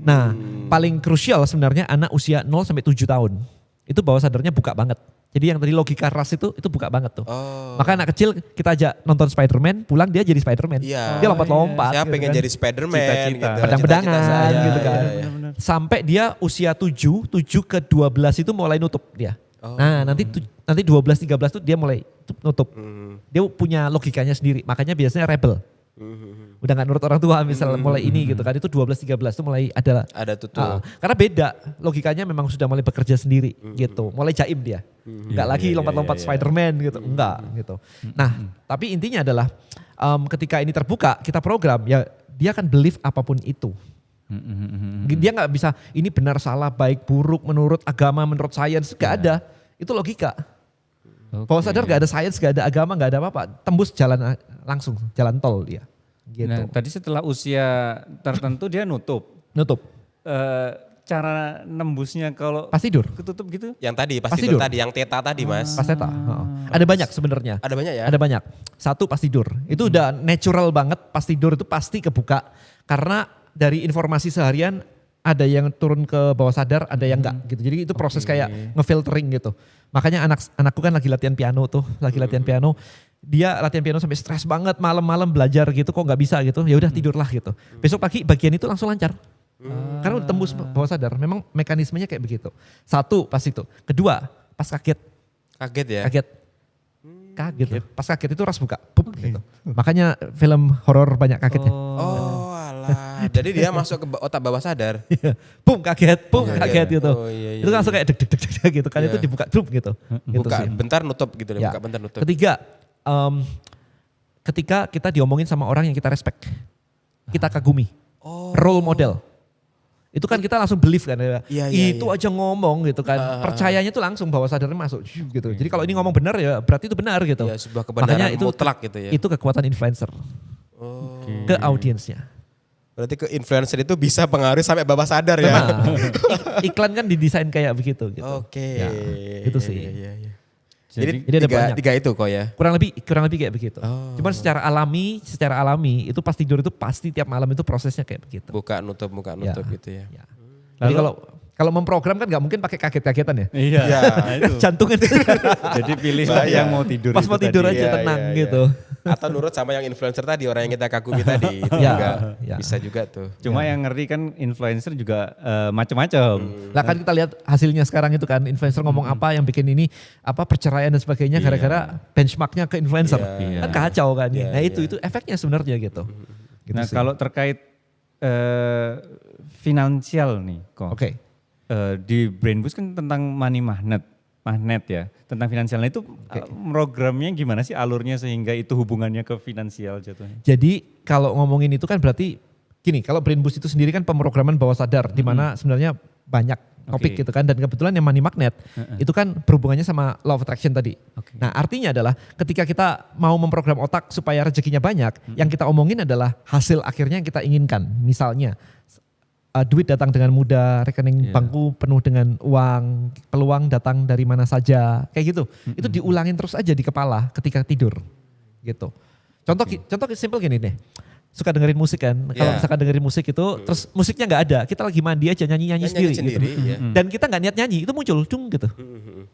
Nah, paling krusial sebenarnya anak usia 0 sampai 7 tahun. Itu bawah sadarnya buka banget. Jadi yang tadi logika ras itu buka banget tuh. Oh. Maka anak kecil kita ajak nonton Spider-Man, pulang dia jadi Spider-Man. Iya. Dia lompat-lompat. Saya gitu pengen kan. jadi Spider-Man Cita-cita. gitu. Pedang-pedangan Cita-cita saya. gitu kan. Iya, iya. Sampai dia usia 7 ke 12 itu mulai nutup dia. Oh. Nah nanti 12-13 tuh dia mulai nutup. Dia punya logikanya sendiri, makanya biasanya rebel. Udah gak nurut orang tua misalnya mulai ini gitu kan, itu 12-13 tuh mulai Ada tutup. karena beda, logikanya memang sudah mulai bekerja sendiri gitu, mulai jaim dia. Enggak lagi lompat-lompat Spider-Man gitu, enggak gitu. Nah tapi intinya adalah ketika ini terbuka, kita program ya dia akan believe apapun itu. Dia nggak bisa ini benar salah baik buruk menurut agama menurut sains nggak ada, itu logika. Bawah sadar nggak ada sains nggak ada agama nggak ada apa-apa, tembus jalan langsung jalan tol dia. Gitu. Nah, tadi setelah usia tertentu dia nutup. Nutup Cara nembusnya kalau pas tidur, ketutup gitu? Yang tadi pas Pas tidur tidur. tadi, yang teta tadi mas. pas teta. Ada banyak sebenarnya. Ada banyak ya? Ada banyak. Satu pas tidur itu udah natural banget, pas tidur itu pasti kebuka karena dari informasi seharian ada yang turun ke bawah sadar, ada yang enggak gitu. Jadi itu proses kayak ngefiltering gitu. Makanya anakku kan lagi latihan piano tuh, latihan piano. Dia latihan piano sampai stres banget, malam-malam belajar gitu kok nggak bisa gitu. Ya udah tidurlah gitu. Besok pagi bagian itu langsung lancar. Karena udah tembus bawah sadar. Memang mekanismenya kayak begitu. Satu pas itu. Kedua pas kaget. Kaget ya? Kaget. Pas kaget itu ras buka. Pup, gitu. Makanya film horor banyak kagetnya. Oh alah. Jadi dia masuk ke otak bawah sadar. Pum kaget, Iya, kaget iya. gitu. Oh, iya, Itu langsung kayak deg deg deg deg gitu kan, Iya. itu dibuka drup gitu. Gitu Buka sih. bentar nutup gitu deh, Ya. buka bentar nutup. Ketiga, ketika kita diomongin sama orang yang kita respect, kita kagumi, role model. Itu kan kita langsung believe kan, Iya, itu aja ngomong gitu kan, percayanya tuh langsung bawah sadarnya masuk gitu. Jadi kalau ini ngomong benar ya berarti itu benar gitu. Ya, sebuah kebenaran mutlak gitu ya. Itu kekuatan influencer ke audiensnya. Berarti ke influencer itu bisa pengaruh sampai bawah sadar ya. Nah, iklan kan didesain kayak begitu gitu. Oke. Ya, itu sih. Iya. Jadi ada banyak. tiga itu kok ya. Kurang lebih kayak begitu. Cuman secara alami itu pas tidur itu pasti tiap malam itu prosesnya kayak begitu. Buka nutup gitu ya. Ya. Jadi kalau memprogram kan nggak mungkin pakai kaget-kagetan ya. Iya. Ya. Itu. Jantungan Jadi pilihlah yang mau tidur. pas itu mau tidur tadi. aja Iya, tenang iya, gitu. Atau nurut sama yang influencer tadi, orang yang kita kagumi tadi. Itu Ya, juga ya. bisa juga tuh. Cuma yang ngeri kan influencer juga macam-macam. Lah kan kita lihat hasilnya sekarang itu kan influencer ngomong apa yang bikin ini apa perceraian dan sebagainya gara-gara benchmarknya ke influencer. Iya. Kan kacau kan. Iya, Nah iya. itu efeknya sebenarnya gitu. Gitu Nah sih. kalau terkait finansial nih kok. Oke. Di Brain Boost kan tentang money magnet ya. Tentang finansialnya itu programnya gimana sih alurnya sehingga itu hubungannya ke finansial jatuhnya? Jadi kalau ngomongin itu kan berarti gini, kalau Brain Boost itu sendiri kan pemrograman bawah sadar di mana sebenarnya banyak topik Oke. gitu kan, dan kebetulan yang money magnet itu kan berhubungannya sama law of attraction tadi. Oke. Nah artinya adalah ketika kita mau memprogram otak supaya rezekinya banyak, yang kita omongin adalah hasil akhirnya yang kita inginkan. Misalnya duit datang dengan mudah, rekening bangku penuh dengan uang, peluang datang dari mana saja, kayak gitu. Itu diulangin terus aja di kepala ketika tidur, gitu. Contoh simpel gini deh, suka dengerin musik kan, kalau misalkan dengerin musik itu, terus musiknya nggak ada, kita lagi mandi aja nyanyi sendiri, gitu. ya. Dan kita nggak niat nyanyi, itu muncul, cung gitu.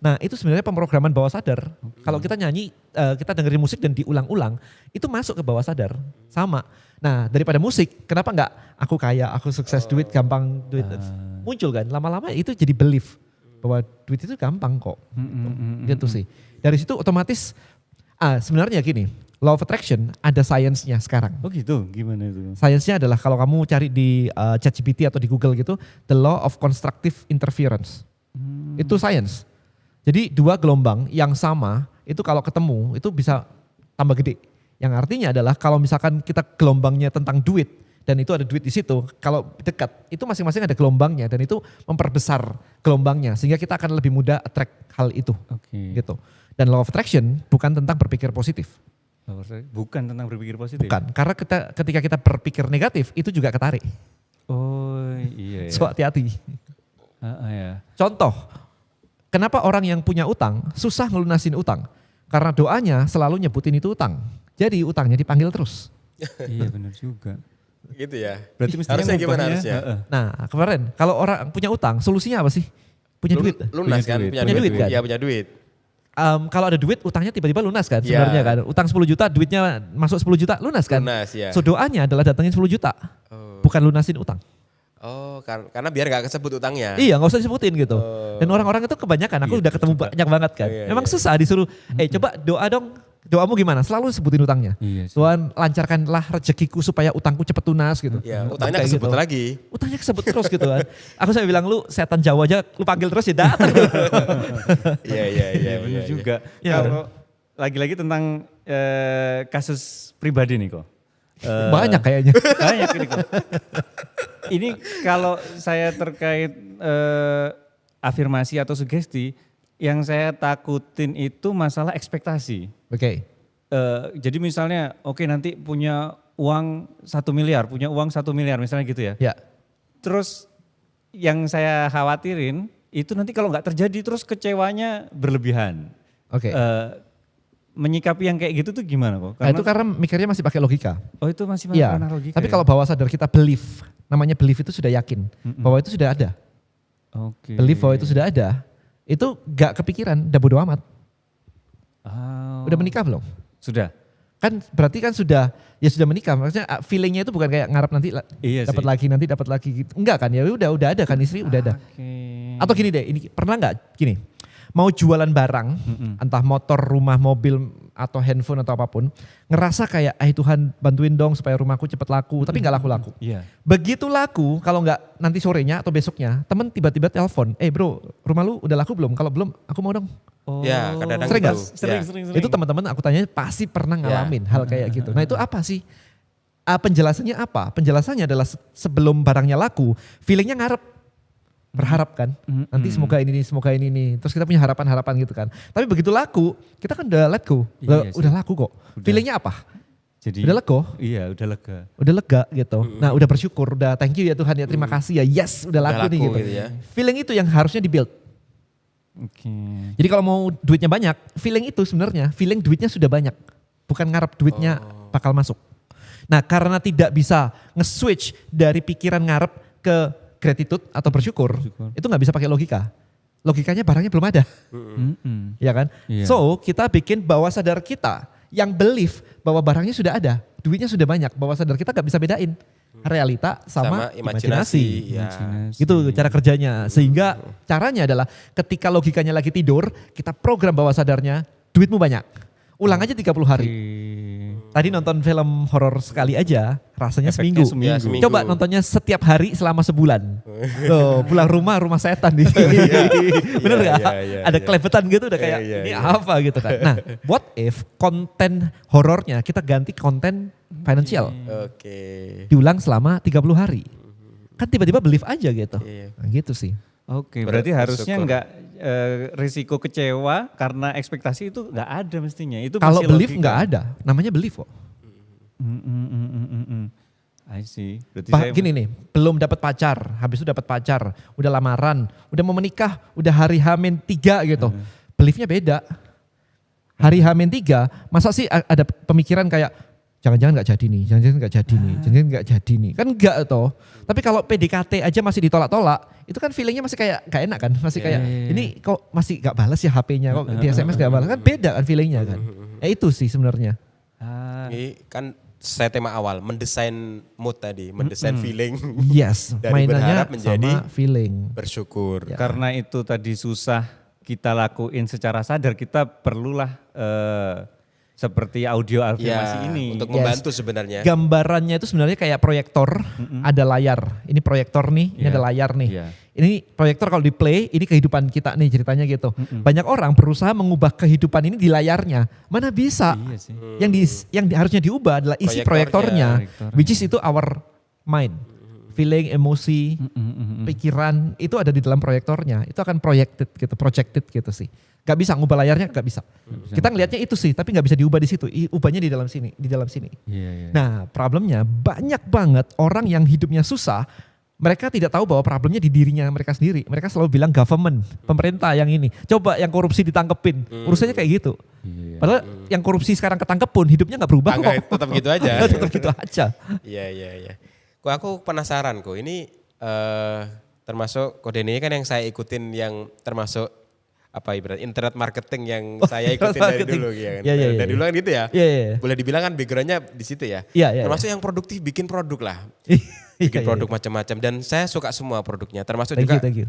Nah itu sebenarnya pemrograman bawah sadar. Kalau kita nyanyi, kita dengerin musik dan diulang-ulang, itu masuk ke bawah sadar, sama. Nah daripada musik, kenapa nggak aku kaya, aku sukses, duit gampang, duit muncul kan. Lama-lama itu jadi belief bahwa duit itu gampang kok. Gitu sih. Dari situ otomatis, sebenarnya gini, law of attraction ada sainsnya sekarang. Oh gitu, gimana itu? Sainsnya adalah kalau kamu cari di ChatGPT atau di Google gitu, the law of constructive interference. Itu sains. Jadi dua gelombang yang sama itu kalau ketemu itu bisa tambah gede. Yang artinya adalah kalau misalkan kita gelombangnya tentang duit dan itu ada duit di situ, kalau dekat itu masing-masing ada gelombangnya dan itu memperbesar gelombangnya sehingga kita akan lebih mudah attract hal itu. Gitu. Dan law of attraction bukan tentang berpikir positif. Bukan tentang berpikir positif. Bukan, karena ketika kita berpikir negatif itu juga ketarik. Oh iya. So hati-hati. Ya. Contoh, kenapa orang yang punya utang susah ngelunasin utang? Karena doanya selalu nyebutin itu utang. Jadi utangnya dipanggil terus. Iya benar juga. Gitu ya. Berarti mestinya harusnya gimana ngubahnya, harusnya? Nah kemarin kalau orang punya utang solusinya apa sih? Punya duit. Lunas kan? Punya duit kan? Iya punya duit. Kalau ada duit utangnya tiba-tiba lunas kan Iya. sebenarnya kan. Utang 10 juta duitnya masuk 10 juta lunas kan. Lunas ya. So doanya adalah datangin 10 juta. Bukan lunasin utang. Oh karena biar gak kesebut utangnya. Iya gak usah disebutin gitu. Dan orang-orang itu kebanyakan aku udah ketemu banyak banget kan. Iya, Memang iya. susah disuruh, coba doa dong. Doamu gimana? Selalu sebutin utangnya. Iya sih. Tuhan lancarkanlah rezekiku supaya utangku cepet lunas gitu. Iya, utangnya Kayak kesebut gitu. lagi. Utangnya kesebut terus gitu kan. Aku sampai bilang lu setan Jawa aja lu panggil terus ya datang. Iya. Benar juga. Iya. Kalau lagi-lagi tentang kasus pribadi nih kok. Banyak kayaknya. Banyak ini kok. Ini kalau saya terkait afirmasi atau sugesti, yang saya takutin itu masalah ekspektasi. Oke. Jadi misalnya, oke nanti punya uang 1 miliar, punya uang 1 miliar misalnya gitu ya. Ya. Terus yang saya khawatirin itu nanti kalau nggak terjadi terus kecewanya berlebihan. Oke. Menyikapi yang kayak gitu tuh gimana kok? Nah, itu karena mikirnya masih pakai logika. Oh itu masih Iya. ranah logika. Tapi ya? kalau bawah sadar kita belief, namanya belief itu sudah yakin bahwa itu sudah ada. Oke. Belief bahwa itu sudah ada, itu gak kepikiran, udah bodo amat. Oh. Udah menikah belum? Sudah. Kan berarti kan sudah menikah. Maksudnya feelingnya itu bukan kayak ngarap nanti Iya dapat sih. lagi nanti dapat lagi gitu. Enggak kan ya udah ada kan istri udah ada. Oke. Atau gini deh, ini pernah nggak gini? Mau jualan barang, entah motor, rumah, mobil atau handphone atau apapun, ngerasa kayak Tuhan bantuin dong supaya rumahku cepet laku, tapi nggak laku-laku. Iya. Begitu laku, kalau nggak nanti sorenya atau besoknya, temen tiba-tiba telepon, bro, rumah lu udah laku belum? Kalau belum, aku mau dong. Oh. Ya, kadang-kadang Sering gitu. nggak? Ya. Sering. Itu teman-teman aku tanya pasti pernah ngalamin hal kayak gitu. Nah itu apa sih? Penjelasannya apa? Penjelasannya adalah sebelum barangnya laku, feelingnya ngarep. Berharap kan, nanti semoga ini nih. Terus kita punya harapan-harapan gitu kan. Tapi begitu laku, kita kan udah let go. Iya sih. Udah laku kok. Udah. Feelingnya apa? Jadi Udah lego? Iya udah lega. Udah lega gitu. Nah udah bersyukur, udah thank you ya Tuhan ya terima kasih ya. Yes udah laku nih gitu. ya. Feeling itu yang harusnya dibuild. Oke. Jadi kalau mau duitnya banyak, feeling itu sebenarnya, feeling duitnya sudah banyak. Bukan ngarep duitnya bakal masuk. Nah karena tidak bisa nge-switch dari pikiran ngarep ke gratitude atau bersyukur. Itu nggak bisa pakai logika. Logikanya barangnya belum ada. Ya kan? Iya. So kita bikin bawah sadar kita yang believe bahwa barangnya sudah ada. Duitnya sudah banyak. Bawah sadar kita nggak bisa bedain. Realita sama imajinasi. Ya. Gitu cara kerjanya. Sehingga caranya adalah ketika logikanya lagi tidur, kita program bawah sadarnya, duitmu banyak. Ulang aja 30 hari. Tadi nonton film horor sekali aja, rasanya Efeknya seminggu. Ya, seminggu. Coba nontonnya setiap hari selama sebulan. Loh, pulang rumah setan di sini. Bener Iya, gak? iya, Ada iya. kelebetan gitu udah kayak Iya, ini iya. apa gitu kan. Nah, what if konten horornya kita ganti konten financial. Oke. Diulang selama 30 hari. Kan tiba-tiba believe aja gitu. Iya. Nah, gitu sih. Oke, berarti harusnya bersyukur. enggak risiko kecewa karena ekspektasi itu enggak ada mestinya. Itu Kalau masih belief logika. nggak ada, namanya belief kok. I see. Berarti Pak saya gini nih, belum dapat pacar, habis itu dapat pacar, udah lamaran, udah mau menikah, udah hari H-3 gitu. Beliefnya beda. Hari H-3, masa sih ada pemikiran kayak jangan-jangan nggak jadi nih, jangan-jangan nggak jadi nih, jangan-jangan nggak jadi nih. Kan enggak toh. Tapi kalau PDKT aja masih ditolak-tolak, itu kan feelingnya masih kayak gak enak kan, masih kayak ini kok masih gak balas ya HP-nya, kok di SMS gak balas, kan beda kan feelingnya kan. Ya itu sih sebenarnya. Ini kan saya tema awal, mendesain mood tadi, mendesain feeling. Yes, Dari mainannya berharap menjadi sama feeling. bersyukur. karena itu tadi susah kita lakuin secara sadar, kita perlulah seperti audio afirmasi Ya, ini. untuk membantu sebenarnya. Gambarannya itu sebenarnya kayak proyektor, ada layar. Ini proyektor nih, ini Iya. ada layar nih. Iya. Ini proyektor kalau di play, ini kehidupan kita nih ceritanya gitu. Banyak orang berusaha mengubah kehidupan ini di layarnya. Mana bisa? Iya sih. Yang harusnya diubah adalah isi Proyektornya. proyektornya, which is itu our mind. Feeling, emosi, pikiran itu ada di dalam proyektornya. Itu akan projected gitu sih. Gak bisa ngubah layarnya, gak bisa. Kita ngelihatnya itu sih, tapi gak bisa diubah di situ. Ubahnya di dalam sini, Iya, iya. Nah, problemnya banyak banget orang yang hidupnya susah. Mereka tidak tahu bahwa problemnya di dirinya mereka sendiri. Mereka selalu bilang government, pemerintah yang ini. Coba yang korupsi ditangkepin. Urusannya kayak gitu. Iya. Padahal yang korupsi sekarang ketangkep pun hidupnya nggak berubah Enggak, kok. tetap gitu aja. Tetap gitu aja. Iya. Kok aku penasaran kok ini termasuk kode ini kan yang saya ikutin yang termasuk apa ibarat internet marketing yang saya ikutin dari marketing. dulu ya kan. Iya, iya, Dari iya. dulu kan gitu ya. Iya. Boleh dibilang kan backgroundnya di situ ya. Iya. Termasuk yang produktif bikin produk lah. Bikin produk macam-macam dan saya suka semua produknya termasuk Thank juga you.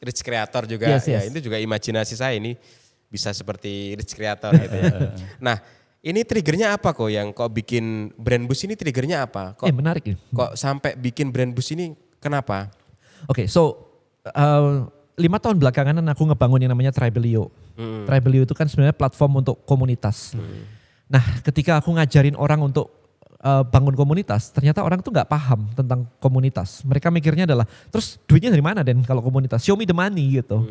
rich creator juga Yes, ya yes. itu juga imajinasi saya ini bisa seperti rich creator gitu ya. Nah, ini triggernya apa kok yang kok bikin Brand Boost ini triggernya apa? Kok Menarik nih. kok sampai bikin Brand Boost ini kenapa? Oke, so 5 tahun belakangan aku ngebangun yang namanya Tribelio. Tribelio itu kan sebenarnya platform untuk komunitas. Nah, ketika aku ngajarin orang untuk bangun komunitas, ternyata orang tuh nggak paham tentang komunitas. Mereka mikirnya adalah, terus duitnya dari mana Den kalau komunitas? Show me the money gitu.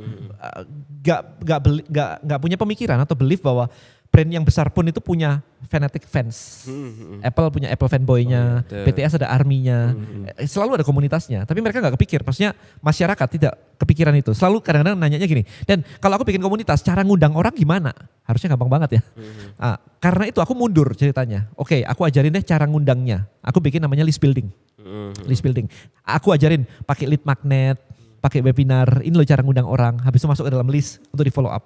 Nggak punya pemikiran atau belief bahwa brand yang besar pun itu punya fanatic fans. Apple punya Apple fanboy-nya, BTS ada ARMY-nya, selalu ada komunitasnya. Tapi mereka nggak kepikir, maksudnya masyarakat tidak kepikiran itu. Selalu kadang-kadang nanyanya gini, dan kalau aku bikin komunitas, cara ngundang orang gimana? Harusnya gampang banget ya. Karena itu aku mundur ceritanya. Oke, aku ajarin deh cara ngundangnya. Aku bikin namanya list building. List building. Aku ajarin pakai lead magnet, pakai webinar, ini loh cara ngundang orang. Habis itu masuk ke dalam list untuk di follow up.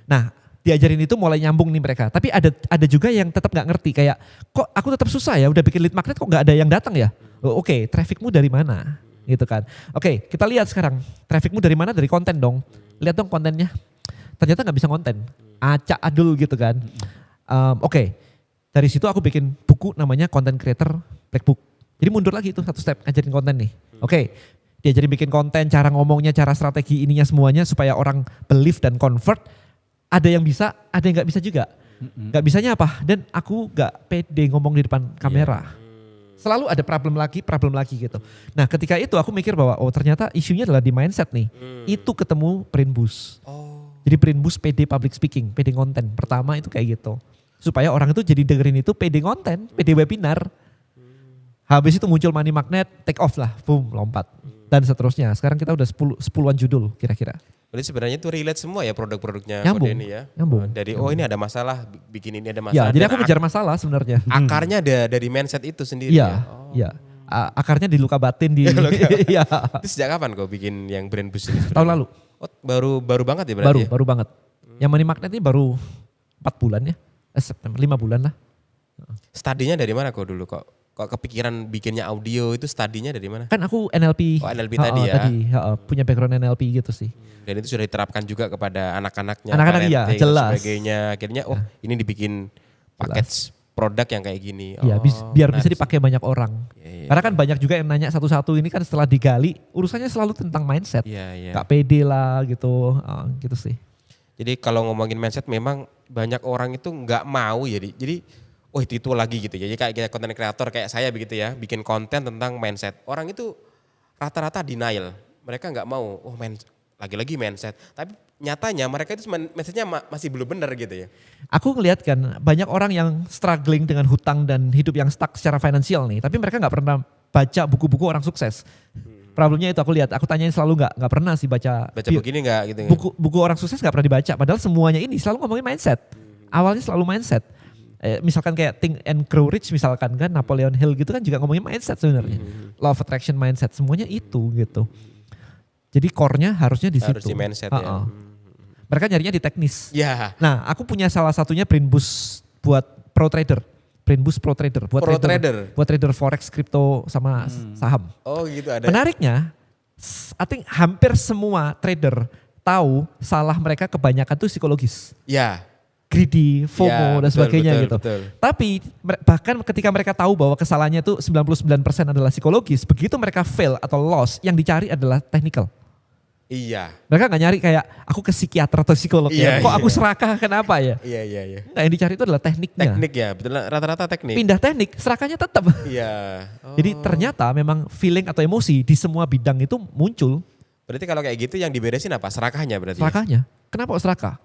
Nah, diajarin itu mulai nyambung nih mereka. Tapi ada juga yang tetap nggak ngerti kayak kok aku tetap susah ya udah bikin lead magnet kok nggak ada yang datang ya. Oke, trafficmu dari mana? Gitu kan. Oke, kita lihat sekarang trafficmu dari mana? Dari konten dong. Lihat dong kontennya. Ternyata nggak bisa konten. Acak adul gitu kan. Oke, dari situ aku bikin buku namanya Content Creator Black Book. Jadi mundur lagi itu satu step ngajarin konten nih. Oke, diajarin bikin konten, cara ngomongnya, cara strategi ininya semuanya supaya orang believe dan convert. Ada yang bisa, ada yang nggak bisa juga. Nggak bisanya apa? Dan aku nggak pede ngomong di depan kamera. Selalu ada problem lagi gitu. Nah ketika itu aku mikir bahwa oh ternyata isunya adalah di mindset nih. Itu ketemu Brand Boost. Jadi Brand Boost pede public speaking, pede konten. Pertama itu kayak gitu. Supaya orang itu jadi dengerin itu pede konten, pede webinar. Habis itu muncul money magnet, take off lah, boom, lompat. Dan seterusnya. Sekarang kita udah 10-an judul kira-kira. Berarti sebenarnya itu relate semua ya produk-produknya Nyambung, Kode ini ya. nyambung. Dari ini ada masalah, bikin ini ada Ya, masalah. jadi Dan aku kejar masalah sebenarnya. akarnya ada dari mindset itu sendiri Iya, ya. iya. Akarnya di luka batin di. Iya. Itu sejak kapan kok bikin yang Brand Boost ini? Tahun lalu. Oh, baru banget ya berarti? Baru banget. Yang money magnet ini baru 4 bulan ya. September 5 bulan lah. Studinya dari mana kok dulu kok? Kok kepikiran bikinnya audio itu studinya dari mana? Kan aku NLP. Oh, NLP tadi ya. Punya background NLP gitu sih. Dan itu sudah diterapkan juga kepada anak-anaknya. Anak-anak iya, parenting dan jelas. sebagainya. Akhirnya ini dibikin paket produk yang kayak gini. Iya, biar bisa menarik sih. dipakai banyak orang. Iya. Karena kan banyak juga yang nanya satu-satu ini kan setelah digali urusannya selalu tentang mindset. Iya. Gak pede lah gitu, gitu sih. Jadi kalau ngomongin mindset memang banyak orang itu nggak mau ya. Jadi itu lagi gitu ya. Jadi kayak kita konten kreator kayak saya begitu ya, bikin konten tentang mindset. Orang itu rata-rata denial. Mereka nggak mau, lagi-lagi mindset. Tapi nyatanya mereka itu mindsetnya masih belum benar gitu ya. Aku ngeliat kan banyak orang yang struggling dengan hutang dan hidup yang stuck secara finansial nih. Tapi mereka gak pernah baca buku-buku orang sukses. Problemnya itu aku lihat, aku tanyain selalu gak pernah sih baca begini nggak gitu. Buku orang sukses gak pernah dibaca. Padahal semuanya ini selalu ngomongin mindset. Awalnya selalu mindset. Misalkan kayak Think and Grow Rich misalkan kan, Napoleon Hill gitu kan juga ngomongin mindset sebenarnya. Law of Attraction mindset, semuanya itu gitu. Jadi core-nya harusnya di situ. Harus di mindset ya. Mereka nyarinya di teknis. Ya. Nah, aku punya salah satunya Brand Boost buat pro trader. Brand Boost pro trader buat buat trader forex, kripto sama saham. Oh gitu ada. Menariknya, I think hampir semua trader tahu salah mereka kebanyakan tuh psikologis. Ya. greedy, FOMO Ya, dan sebagainya betul, gitu. betul. Tapi bahkan ketika mereka tahu bahwa kesalahannya itu 99% adalah psikologis, begitu mereka fail atau loss, yang dicari adalah technical. Iya. Mereka nggak nyari kayak aku ke psikiater atau psikolog Iya, ya. Kok iya. aku serakah kenapa ya? Iya. Nah, yang dicari itu adalah tekniknya. Teknik ya, betul rata-rata teknik. Pindah teknik, serakahnya tetap. Iya. Oh. Jadi ternyata memang feeling atau emosi di semua bidang itu muncul. Berarti kalau kayak gitu yang diberesin apa? Serakahnya berarti. Serakahnya. Kenapa kok serakah?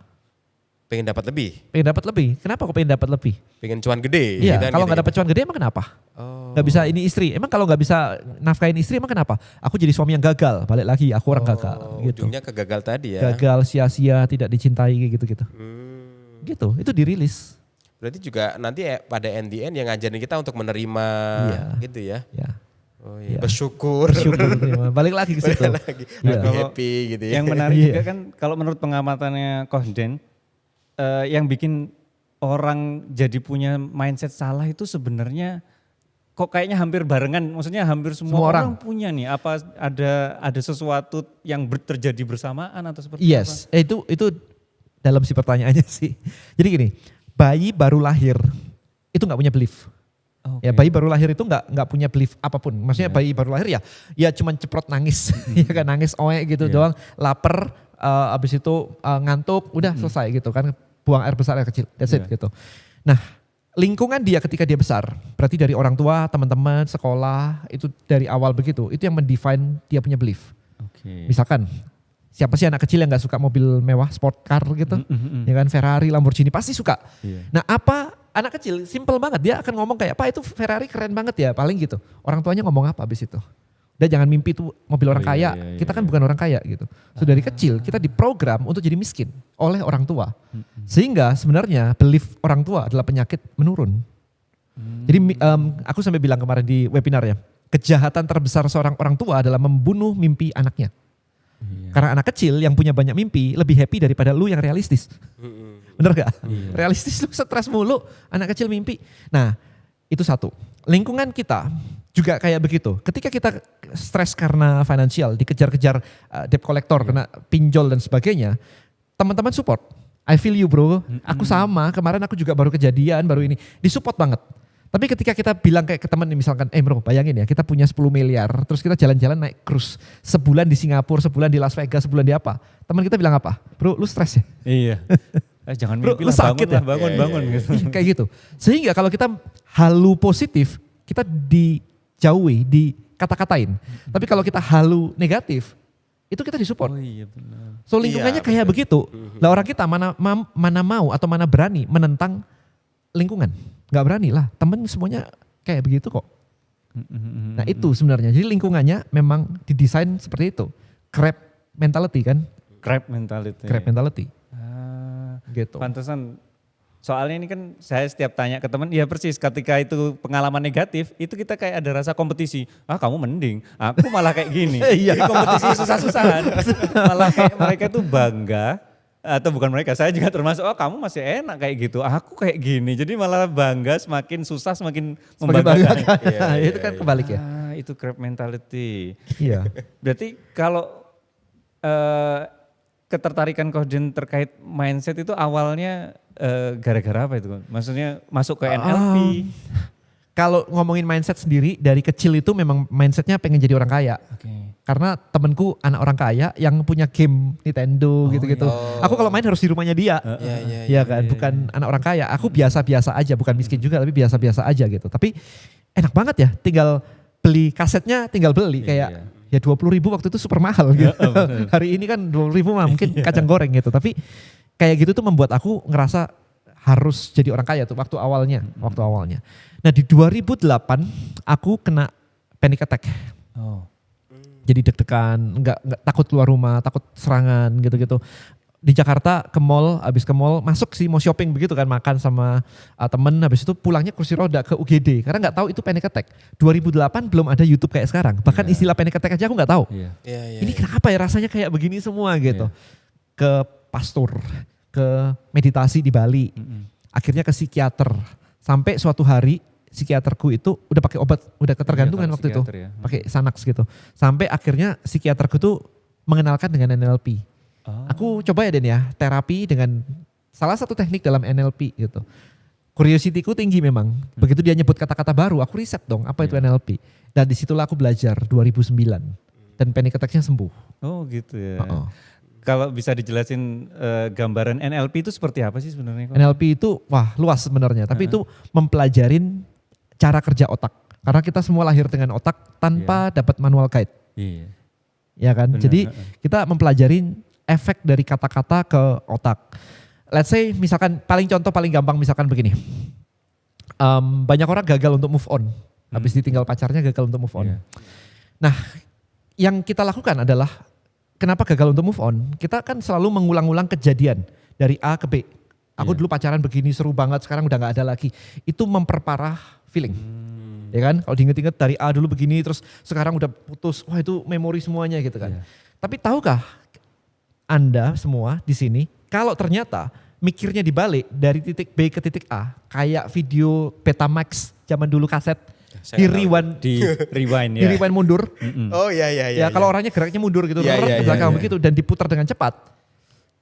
Pengen dapat lebih, Pengen dapat lebih. Kenapa kok pengen dapat lebih? pengen cuan gede. Iya, gitu kan, kalau gitu nggak ya. dapat cuan gede emang kenapa? Oh. Nggak bisa ini istri. Emang kalau nggak bisa nafkahin istri emang kenapa? Aku jadi suami yang gagal. Balik lagi aku orang gagal. Gitu. Ujungnya kegagal tadi ya. Gagal, sia-sia, tidak dicintai kayak gitu-gitu. Gitu. Itu dirilis. Berarti juga nanti pada end yang ngajarin kita untuk menerima Iya. gitu ya. Ya. Oh iya. Iya. Bersyukur. Bersyukur. terima. Balik lagi ke situ. Balik lagi. Iya. Happy, happy gitu ya. Yang menarik Iya. juga kan kalau menurut pengamatannya Coach Den, yang bikin orang jadi punya mindset salah itu sebenarnya kok kayaknya hampir barengan, maksudnya hampir semua, Semua orang orang. punya nih. Apa ada sesuatu yang terjadi bersamaan atau seperti Yes, itu dalam si pertanyaannya sih. Jadi gini, bayi baru lahir itu nggak punya belief. apa? Ya bayi baru lahir itu nggak punya belief apapun. Maksudnya bayi baru lahir ya cuman ceprot nangis, ya kan nangis oe gitu doang, lapar, abis itu ngantuk, udah selesai gitu kan, buang air besar air kecil, that's it gitu. Nah lingkungan dia ketika dia besar, berarti dari orang tua, teman-teman, sekolah, itu dari awal begitu, itu yang mendefine dia punya belief. Oke. Misalkan siapa sih anak kecil yang nggak suka mobil mewah, sport car gitu, ya kan Ferrari, Lamborghini pasti suka. Iya. Nah apa anak kecil simple banget dia akan ngomong kayak Pak itu Ferrari keren banget ya paling gitu. Orang tuanya ngomong apa abis itu? Udah jangan mimpi tuh mobil orang kaya, kita kan bukan orang kaya gitu. So dari kecil kita diprogram untuk jadi miskin oleh orang tua. Sehingga sebenarnya belief orang tua adalah penyakit menurun. Jadi aku sampai bilang kemarin di webinar ya, kejahatan terbesar seorang orang tua adalah membunuh mimpi anaknya. Karena anak kecil yang punya banyak mimpi lebih happy daripada lu yang realistis. Bener gak? Realistis lu stres mulu, anak kecil mimpi. Nah itu satu. Lingkungan kita juga kayak begitu. Ketika kita stres karena financial, dikejar-kejar debt collector, kena pinjol dan sebagainya, teman-teman support. I feel you bro, aku sama, kemarin aku juga baru kejadian, baru ini. Disupport banget. Tapi ketika kita bilang kayak ke teman misalkan, bro bayangin ya kita punya 10 miliar, terus kita jalan-jalan naik cruise, sebulan di Singapura, sebulan di Las Vegas, sebulan di apa. Teman kita bilang apa? Bro lu stres ya? Iya. Jangan Bro, mimpi lu lah, sakit ya? bangun gitu. Iya, kayak gitu. Sehingga kalau kita halu positif, kita dijauhi, dikata-katain. Tapi kalau kita halu negatif, itu kita disupport. Oh iya benar. So lingkungannya Iya, kayak begitu. Lah orang kita mana mau atau mana berani menentang lingkungan. Gak berani lah, temen semuanya kayak begitu kok. Nah itu sebenarnya, jadi lingkungannya memang didesain seperti itu. Crab mentality kan, Crab mentality. crab mentality gitu. Pantesan soalnya ini kan saya setiap tanya ke teman, ya persis ketika itu pengalaman negatif, itu kita kayak ada rasa kompetisi. Ah kamu mending, aku malah kayak gini. Iya. Jadi kompetisi susah-susahan. Malah kayak mereka tuh bangga, atau bukan mereka, saya juga termasuk, oh kamu masih enak kayak gitu, aku kayak gini. Jadi malah bangga, semakin susah semakin membanggakan. Itu kan kebalik ya. Ah, itu crab mentality. Iya. Berarti kalau ketertarikan Coach Den terkait mindset itu awalnya gara-gara apa itu? Maksudnya masuk ke NLP? Kalau ngomongin mindset sendiri dari kecil itu memang mindsetnya pengen jadi orang kaya. Oke. Karena temenku anak orang kaya yang punya game Nintendo gitu-gitu. Aku kalau main harus di rumahnya dia. Iya kan, bukan anak orang kaya. Aku biasa-biasa aja, bukan miskin juga tapi biasa-biasa aja gitu. Tapi enak banget ya, tinggal beli kasetnya tinggal beli kayak ya 20.000 waktu itu super mahal gitu. Hari ini kan 20.000 mah mungkin kacang goreng gitu. Tapi kayak gitu tuh membuat aku ngerasa harus jadi orang kaya tuh waktu awalnya. Nah di 2008 aku kena panic attack. Oh. Jadi deg-degan, nggak takut keluar rumah, takut serangan gitu-gitu. Di Jakarta ke mall, habis ke mall masuk sih mau shopping begitu kan, makan sama temen, habis itu pulangnya kursi roda ke UGD karena nggak tahu itu panic attack. 2008 belum ada YouTube kayak sekarang, bahkan istilah panic attack aja aku nggak tahu. Ini kenapa ya rasanya kayak begini semua gitu. Ke pastor, ke meditasi di Bali, akhirnya ke psikiater. Sampai suatu hari psikiaterku itu udah pakai obat, udah ketergantungan waktu itu, pakai Xanax gitu. Sampai akhirnya psikiaterku tuh mengenalkan dengan NLP. Aku coba ya Den ya, terapi dengan salah satu teknik dalam NLP gitu. Curiosity-ku tinggi memang. Begitu dia nyebut kata-kata baru, aku riset dong apa itu NLP. Dan disitulah aku belajar 2009. Dan panic attack-nya sembuh. Oh gitu ya. Kalau bisa dijelasin gambaran NLP itu seperti apa sih sebenarnya? NLP itu wah luas sebenarnya. Tapi itu mempelajarin cara kerja otak. Karena kita semua lahir dengan otak tanpa dapat manual guide. Iya. Ya kan? Benar. Jadi kita mempelajarin efek dari kata-kata ke otak. Let's say misalkan paling gampang misalkan begini. Banyak orang gagal untuk move on. Habis ditinggal pacarnya gagal untuk move on. Iya. Nah yang kita lakukan adalah kenapa gagal untuk move on? Kita kan selalu mengulang-ulang kejadian dari A ke B. Aku dulu pacaran begini seru banget, sekarang udah gak ada lagi. Itu memperparah feeling. Ya kan? Kalau diinget-inget dari A dulu begini terus sekarang udah putus. Wah itu memori semuanya gitu kan. Tapi tahukah Anda semua di sini kalau ternyata mikirnya dibalik dari titik B ke titik A kayak video Betamax zaman dulu kaset di rewind ya. di rewind mundur. Oh iya. Ya kalau orangnya geraknya mundur gitu, ke belakang begitu dan diputar dengan cepat,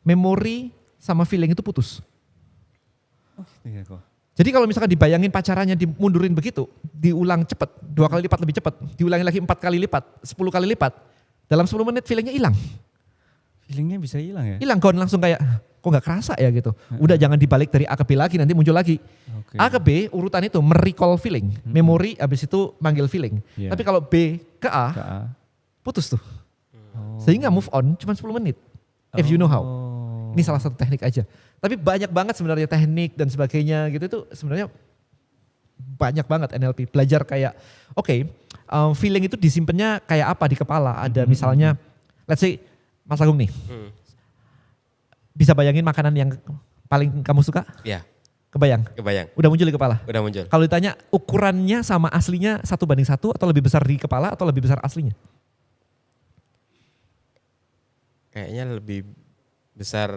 memori sama feeling itu putus. Oh gitu ya kok. Jadi kalau misalkan dibayangin pacarannya dimundurin begitu, diulang cepat, 2 kali lipat lebih cepat, diulangi lagi 4 kali lipat, 10 kali lipat, dalam 10 menit feelingnya hilang. Feelingnya bisa hilang ya? Hilang gone langsung kayak, kok gak kerasa ya gitu. Udah jangan dibalik dari A ke B lagi, nanti muncul lagi. Okay. A ke B urutan itu merecall feeling, memori habis itu manggil feeling. Yeah. Tapi kalau B ke A, putus tuh. Sehingga move on cuma 10 menit. If you know how. Ini salah satu teknik aja. Tapi banyak banget sebenarnya teknik dan sebagainya gitu itu sebenarnya banyak banget NLP. Belajar kayak feeling itu disimpannya kayak apa di kepala. Ada misalnya let's say Mas Agung nih. Bisa bayangin makanan yang paling kamu suka? Iya. Kebayang? Udah muncul di kepala? Udah muncul. Kalau ditanya ukurannya sama aslinya 1:1 atau lebih besar di kepala atau lebih besar aslinya? Kayaknya lebih besar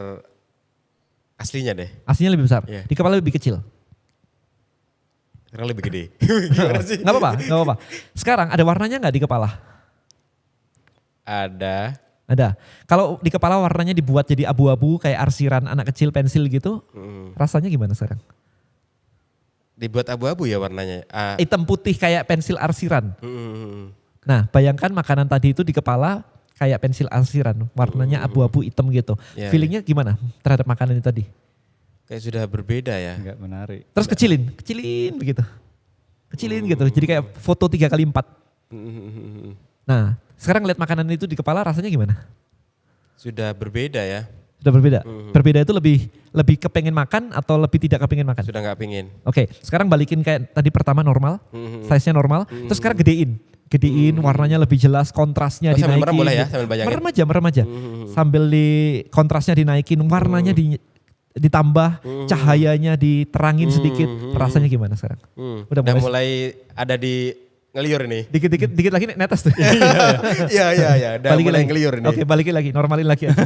aslinya deh. Aslinya lebih besar, Iya. di kepala lebih kecil. Karena lebih gede. Gimana sih? Gak apa-apa. Sekarang ada warnanya gak di kepala? Ada. Kalau di kepala warnanya dibuat jadi abu-abu kayak arsiran anak kecil pensil gitu, rasanya gimana sekarang? Dibuat abu-abu ya warnanya. Hitam putih kayak pensil arsiran. Nah bayangkan makanan tadi itu di kepala kayak pensil arsiran, warnanya abu-abu hitam gitu. Ya, Feelingnya gimana terhadap makanan itu tadi? Kayak sudah berbeda ya. Enggak menarik. Terus kecilin begitu. Kecilin gitu, jadi kayak foto 3x4. Nah sekarang lihat makanan itu di kepala rasanya gimana? Sudah berbeda ya. Sudah berbeda? Berbeda itu lebih kepengen makan atau lebih tidak kepengen makan? Sudah gak pingin. Oke, sekarang balikin kayak tadi pertama normal, size-nya normal, terus sekarang gedein, warnanya lebih jelas, kontrasnya dinaikin. Sambil merem boleh ya, sambil bayangin. Merem aja. Sambil kontrasnya dinaikin, warnanya ditambah, cahayanya diterangin sedikit. Rasanya gimana sekarang? Udah mulai ada di ngeliur ini. Dikit lagi netes tuh. Iya. Udah mulai ngeliur ini. Oke, balikin lagi, normalin lagi aja.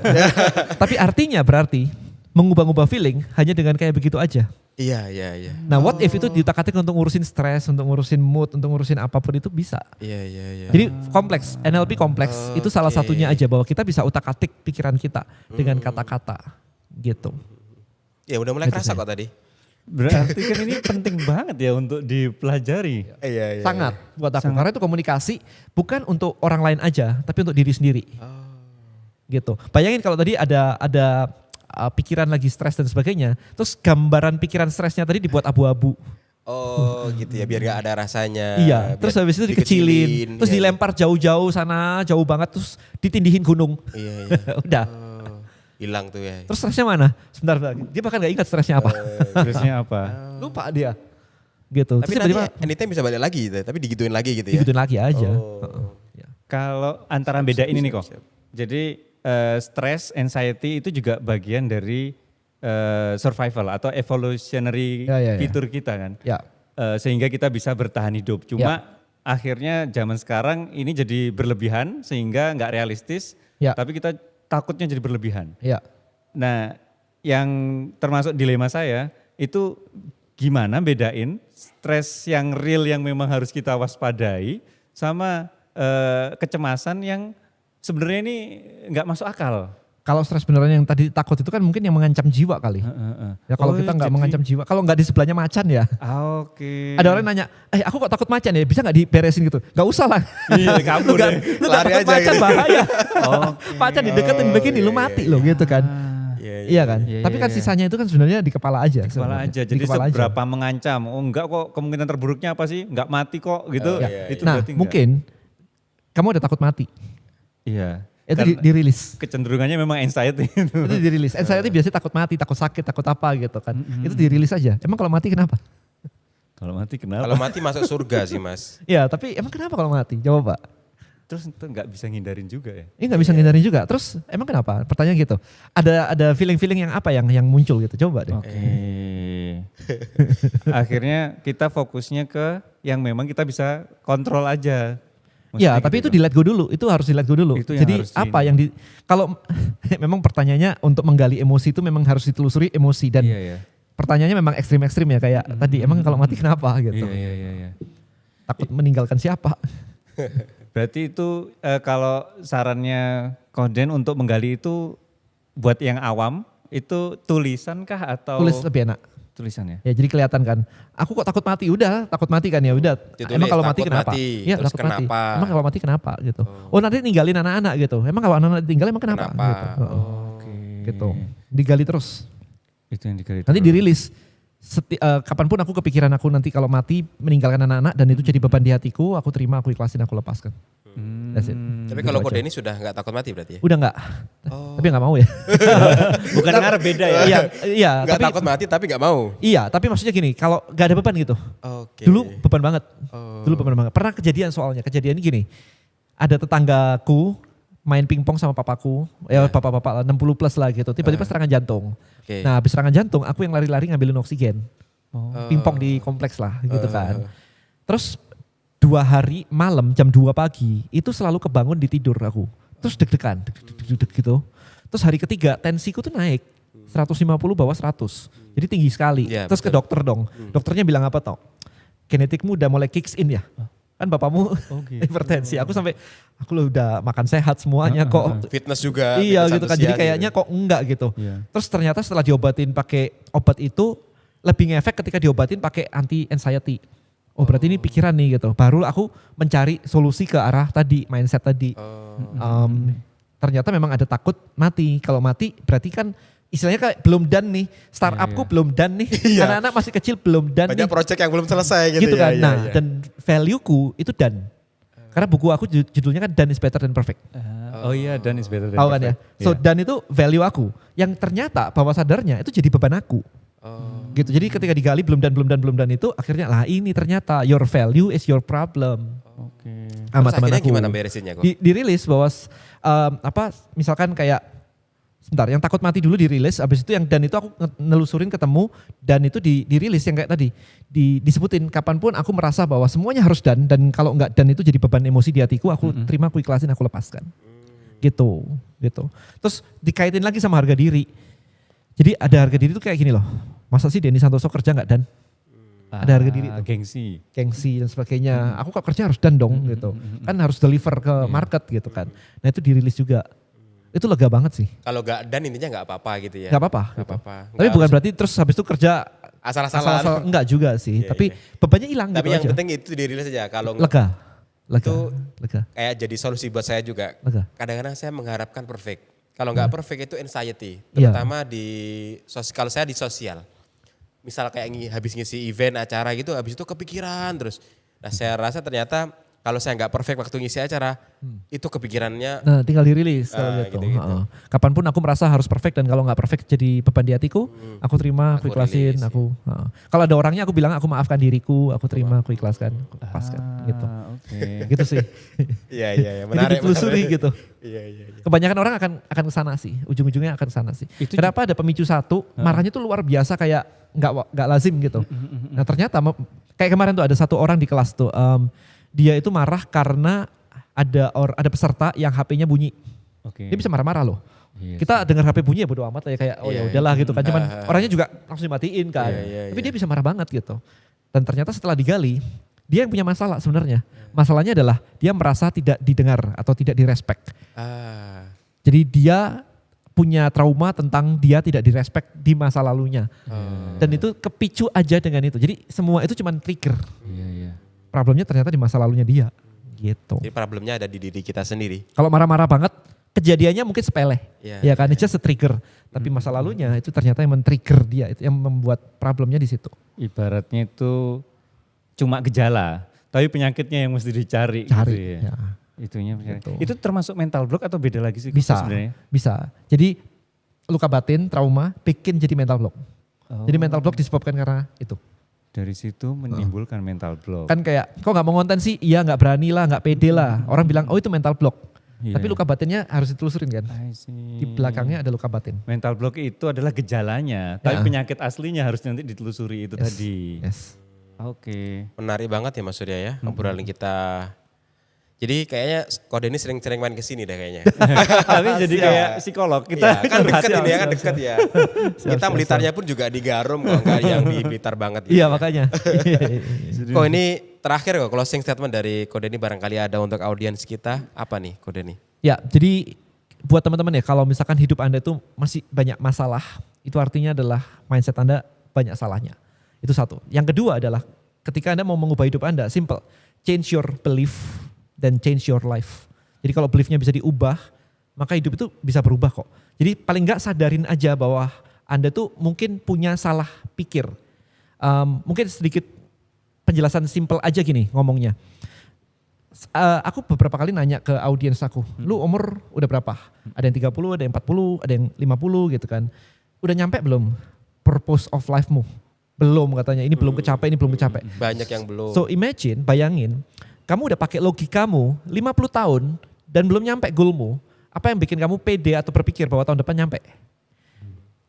Tapi artinya berarti mengubah-ubah feeling hanya dengan kayak begitu aja. Iya. Nah what if itu diutak-atik untuk ngurusin stres, untuk ngurusin mood, untuk ngurusin apapun itu bisa. Iya. Jadi kompleks, NLP kompleks. Itu salah satunya aja bahwa kita bisa utak-atik pikiran kita dengan kata-kata gitu. Ya udah mulai kerasa kok tadi. Berarti kan ini penting banget ya untuk dipelajari. Iya. Sangat buat aku. Karena itu komunikasi bukan untuk orang lain aja, tapi untuk diri sendiri. Gitu. Bayangin kalau tadi ada pikiran lagi stres dan sebagainya, terus gambaran pikiran stresnya tadi dibuat abu-abu. Oh gitu ya, biar gak ada rasanya. Iya, terus habis itu dikecilin, terus dilempar jauh-jauh sana, jauh banget, terus ditindihin gunung. Iya. Udah. Hilang tuh ya. Terus stresnya mana? Sebentar, dia bahkan gak ingat stresnya apa. Stresnya apa? Lupa dia. Gitu. Tapi terus nanti anytime bisa balik lagi gitu, tapi digituin lagi gitu ya. Digituin lagi aja. Kalau antara beda ini nih kok. Jadi stress, anxiety itu juga bagian dari survival atau evolutionary fitur kita kan. Ya. Sehingga kita bisa bertahan hidup. Cuma akhirnya zaman sekarang ini jadi berlebihan sehingga nggak realistis. Tapi kita takutnya jadi berlebihan. Nah yang termasuk dilema saya itu gimana bedain stres yang real yang memang harus kita waspadai sama kecemasan yang sebenarnya ini nggak masuk akal. Kalau stres beneran yang tadi takut itu kan mungkin yang mengancam jiwa kali. Ya kalau kita nggak mengancam jiwa, kalau nggak di sebelahnya macan ya. Oke. Ada orang nanya, aku kok takut macan ya, bisa nggak diberesin gitu? Gak usah lah. Iya, kabur deh. Lu gak Lari takut aja macan gitu. bahaya. Oke. Macan dideketin begini, lu mati lo gitu kan. Iya kan? Iya, Tapi kan iya. sisanya itu kan sebenarnya di kepala aja. Kepala sebenarnya. aja. Di Jadi kepala aja. seberapa mengancam? Oh enggak kok, kemungkinan terburuknya apa sih? Enggak mati kok gitu. Itu Nah berarti enggak. mungkin kamu udah takut mati. Iya. Itu Karena dirilis. kecenderungannya memang anxiety itu. Itu dirilis. Anxiety biasanya takut mati, takut sakit, takut apa gitu kan. Itu dirilis aja. Emang kalau mati kenapa? Kalau mati kenapa? Kalau mati masuk surga sih Mas. Ya tapi emang kenapa kalau mati? Jawab Pak. Terus itu enggak bisa ngindarin juga ya? Ini nggak bisa ngindarin juga. Terus emang kenapa? Pertanyaan gitu. Ada feeling-feeling yang apa yang muncul gitu? Coba deh. Oke. Akhirnya kita fokusnya ke yang memang kita bisa kontrol aja. Ya, Maksudnya tapi gitu itu di let go dulu. Itu harus di let go dulu. Itu yang Jadi harus apa yang di kalau memang pertanyaannya untuk menggali emosi itu memang harus ditelusuri emosi dan Iya, iya. pertanyaannya memang ekstrim-ekstrim ya kayak tadi emang kalau mati kenapa gitu. Iya. Takut meninggalkan siapa? Berarti itu kalau sarannya Koden untuk menggali itu buat yang awam itu tulisan kah atau Tulis lebih enak. tulisan ya? Ya jadi kelihatan kan. Aku kok takut mati? Udah, takut mati kan ya udah. Ditulis, Emang kalau mati takut kenapa? mati, Iya, terus takut mati. kenapa? Emang kalau mati kenapa gitu. Oh, nanti ninggalin anak-anak gitu. Emang kalau anak-anak ditinggal emang kenapa? Kenapa? Gitu. Oke. Gitu. Digali terus. Itu yang digali. Nanti dirilis. Kapanpun aku kepikiran aku nanti kalau mati meninggalkan anak-anak dan itu jadi beban di hatiku, aku terima, aku ikhlasin, aku lepaskan. That's it. Tapi Gitu kalau aja. Kode ini sudah nggak takut mati berarti ya? Udah enggak. Tapi enggak mau ya. Bukan ngarep beda ya? Iya, Nggak tapi takut mati tapi nggak mau? iya, tapi maksudnya gini, kalau enggak ada beban gitu. Oke. Dulu beban banget. Dulu beban banget. Pernah kejadian soalnya, kejadian gini. Ada tetanggaku main pingpong sama papaku, ya bapak-bapak 60 plus lah gitu. Tiba-tiba serangan jantung. Oke. Nah, habis serangan jantung, aku yang lari-lari ngambilin oksigen. Pingpong di kompleks lah gitu kan. Terus 2 hari malam jam 2 pagi itu selalu kebangun di tidur aku. Terus deg-degan, deg-deg gitu. Terus hari ketiga tensiku tuh naik 150 bawah 100. Jadi tinggi sekali. Iya, Terus ke betul. dokter dong. Dokternya bilang apa toh? Genetikmu udah mulai kicks in ya. Kan bapakmu hipertensi. Aku sampai aku loh udah makan sehat semuanya kok. Fitness juga. Iya fitness gitu kan. satu Jadi siang kayaknya gitu. kok enggak gitu. Iya. Terus ternyata setelah diobatin pakai obat itu lebih ngefek ketika diobatin pakai anti anxiety. Oh berarti ini pikiran nih gitu. Baru aku mencari solusi ke arah tadi, mindset tadi. Ternyata memang ada takut mati. Kalau mati berarti kan istilahnya kayak belum done nih. Startupku belum done nih. Anak-anak masih kecil belum done Banyak nih. project yang belum selesai gitu, Kan. ya. Nah dan valueku itu done. Karena buku aku judulnya kan done is better than perfect. Oh iya, done is better than Tahu kan ya? perfect. So Iya. done itu value aku. Yang ternyata bawah sadarnya itu jadi beban aku. Gitu. Jadi ketika digali belum dan itu akhirnya lah ini ternyata your value is your problem. Oke. Sama Terus teman akhirnya aku. gimana beresinnya kok? Dirilis bahwa misalkan kayak sebentar yang takut mati dulu dirilis, habis itu yang dan itu aku nelusurin ketemu dan itu dirilis yang kayak tadi disebutin kapanpun aku merasa bahwa semuanya harus dan kalau enggak dan itu jadi beban emosi di hatiku, aku terima, aku ikhlasin, aku lepaskan. Gitu. Terus dikaitin lagi sama harga diri. Jadi ada harga diri itu kayak gini loh. Masa sih Denny Santoso kerja nggak dan? Ada harga diri tuh. Gengsi dan sebagainya. Aku kok kerja harus dan dong gitu. Kan harus deliver ke market gitu kan. Nah itu dirilis juga. Itu lega banget sih. Kalau nggak dan intinya nggak apa-apa gitu ya? Nggak apa-apa. Nggak apa-apa. Tapi Nggak bukan harus berarti terus habis itu kerja asal-asalan. enggak juga sih. Iya, Tapi iya. bebannya hilang Tapi gitu yang aja. penting itu dirilis aja. Kalau nggak, Lega. itu Lega. kayak jadi solusi buat saya juga. Lega. Kadang-kadang saya mengharapkan perfect. Kalau nggak perfect itu anxiety. Iya. Terutama kalau saya di sosial. Misal kayak habis ngisi event, acara gitu, habis itu kepikiran terus. Nah saya rasa ternyata kalau saya nggak perfect waktu ngisi acara, itu kepikirannya Nah tinggal dirilis kalau gitu. gitu-gitu. Heeh. Kapanpun aku merasa harus perfect dan kalau nggak perfect jadi beban di hatiku, aku terima, aku Aku ikhlasin, rilis, heeh. Kalau ada orangnya aku bilang aku maafkan diriku, aku terima, aku ikhlaskan, aku lepaskan gitu. Oke. Gitu sih. Iya, Jadi menarik. ditelusuri menarik. gitu. Iya. Kebanyakan orang akan ke sana sih, ujung-ujungnya akan ke sana sih. Kenapa ada pemicu satu, marahnya tuh luar biasa kayak nggak lazim gitu. Nah ternyata kayak kemarin tuh ada satu orang di kelas tuh, dia itu marah karena ada peserta yang HP-nya bunyi. Oke. Dia bisa marah-marah loh. Iya Kita dengar HP bunyi ya bodo amat lah ya kayak oh ya Iya, udahlah gitu kan. Cuman orangnya juga langsung dimatiin kan. Iya, Tapi dia bisa marah banget gitu. Dan ternyata setelah digali, dia yang punya masalah sebenarnya. Masalahnya adalah dia merasa tidak didengar atau tidak direspek. Ah, Jadi dia punya trauma tentang dia tidak direspek di masa lalunya. Dan itu kepicu aja dengan itu. Jadi semua itu cuma trigger. Problemnya ternyata di masa lalunya dia. Gitu. Jadi problemnya ada di diri kita sendiri. Kalau marah-marah banget, kejadiannya mungkin sepele. Iya. Ya kan, itu just trigger. Tapi masa lalunya itu ternyata yang men-trigger dia, itu yang membuat problemnya di situ. Ibaratnya itu cuma gejala, tapi penyakitnya yang mesti dicari. Cari. Gitu ya. Ya. Itunya Gitu. itu termasuk mental block atau beda lagi sih Bisa, sebenarnya? bisa. Jadi luka batin, trauma, bikin jadi mental block. Jadi mental block disebabkan karena itu. Dari situ menimbulkan mental block. Kan kayak, kok gak mau ngonten sih? Iya gak berani lah, gak pede lah. Orang bilang, oh itu mental block. Iya. Tapi luka batinnya harus ditelusurin kan. I see. Di belakangnya ada luka batin. Mental block itu adalah gejalanya, tapi Ya. penyakit aslinya harus nanti ditelusuri itu tadi. Yes. Oke. Menarik banget ya Mas Surya ya, obrolan kita. Jadi kayaknya Kode ini sering-sering main ke sini deh kayaknya. Tapi jadi kayak psikolog kita. Iya, kan dekat Siap, ini ya, kan siap, dekat ya. Kita Blitarnya pun juga di Garum kok, enggak yang di Blitar banget. Iya makanya. Kok ini terakhir kok closing statement dari Kode ini barangkali ada untuk audiens kita, apa nih Kode ini? Ya, jadi buat teman-teman ya, kalau misalkan hidup Anda itu masih banyak masalah, itu artinya adalah mindset Anda banyak salahnya. Itu satu. Yang kedua adalah ketika Anda mau mengubah hidup Anda, simple. Change your belief dan change your life. Jadi kalau beliefnya bisa diubah, maka hidup itu bisa berubah kok. Jadi paling enggak sadarin aja bahwa Anda tuh mungkin punya salah pikir. Mungkin sedikit penjelasan simple aja gini ngomongnya. Aku beberapa kali nanya ke audiens aku, lu umur udah berapa? Ada yang 30, ada yang 40, ada yang 50 gitu kan. Udah nyampe belum purpose of life-mu? Belum katanya, ini belum kecapai, ini belum kecapai. Banyak yang belum. So imagine, bayangin, kamu udah pakai logikamu 50 tahun dan belum nyampe goalmu, apa yang bikin kamu pede atau berpikir bahwa tahun depan nyampe?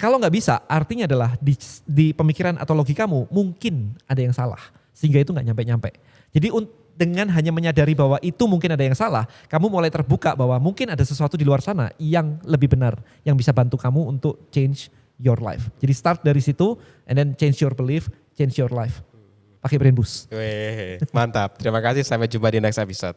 Kalau nggak bisa, artinya adalah di pemikiran atau logikamu mungkin ada yang salah, sehingga itu nggak nyampe-nyampe. Jadi dengan hanya menyadari bahwa itu mungkin ada yang salah, kamu mulai terbuka bahwa mungkin ada sesuatu di luar sana yang lebih benar, yang bisa bantu kamu untuk change your life. Jadi start dari situ, and then change your belief, change your life. Pakai brain boost. Weh, mantap. Terima kasih, sampai jumpa di next episode.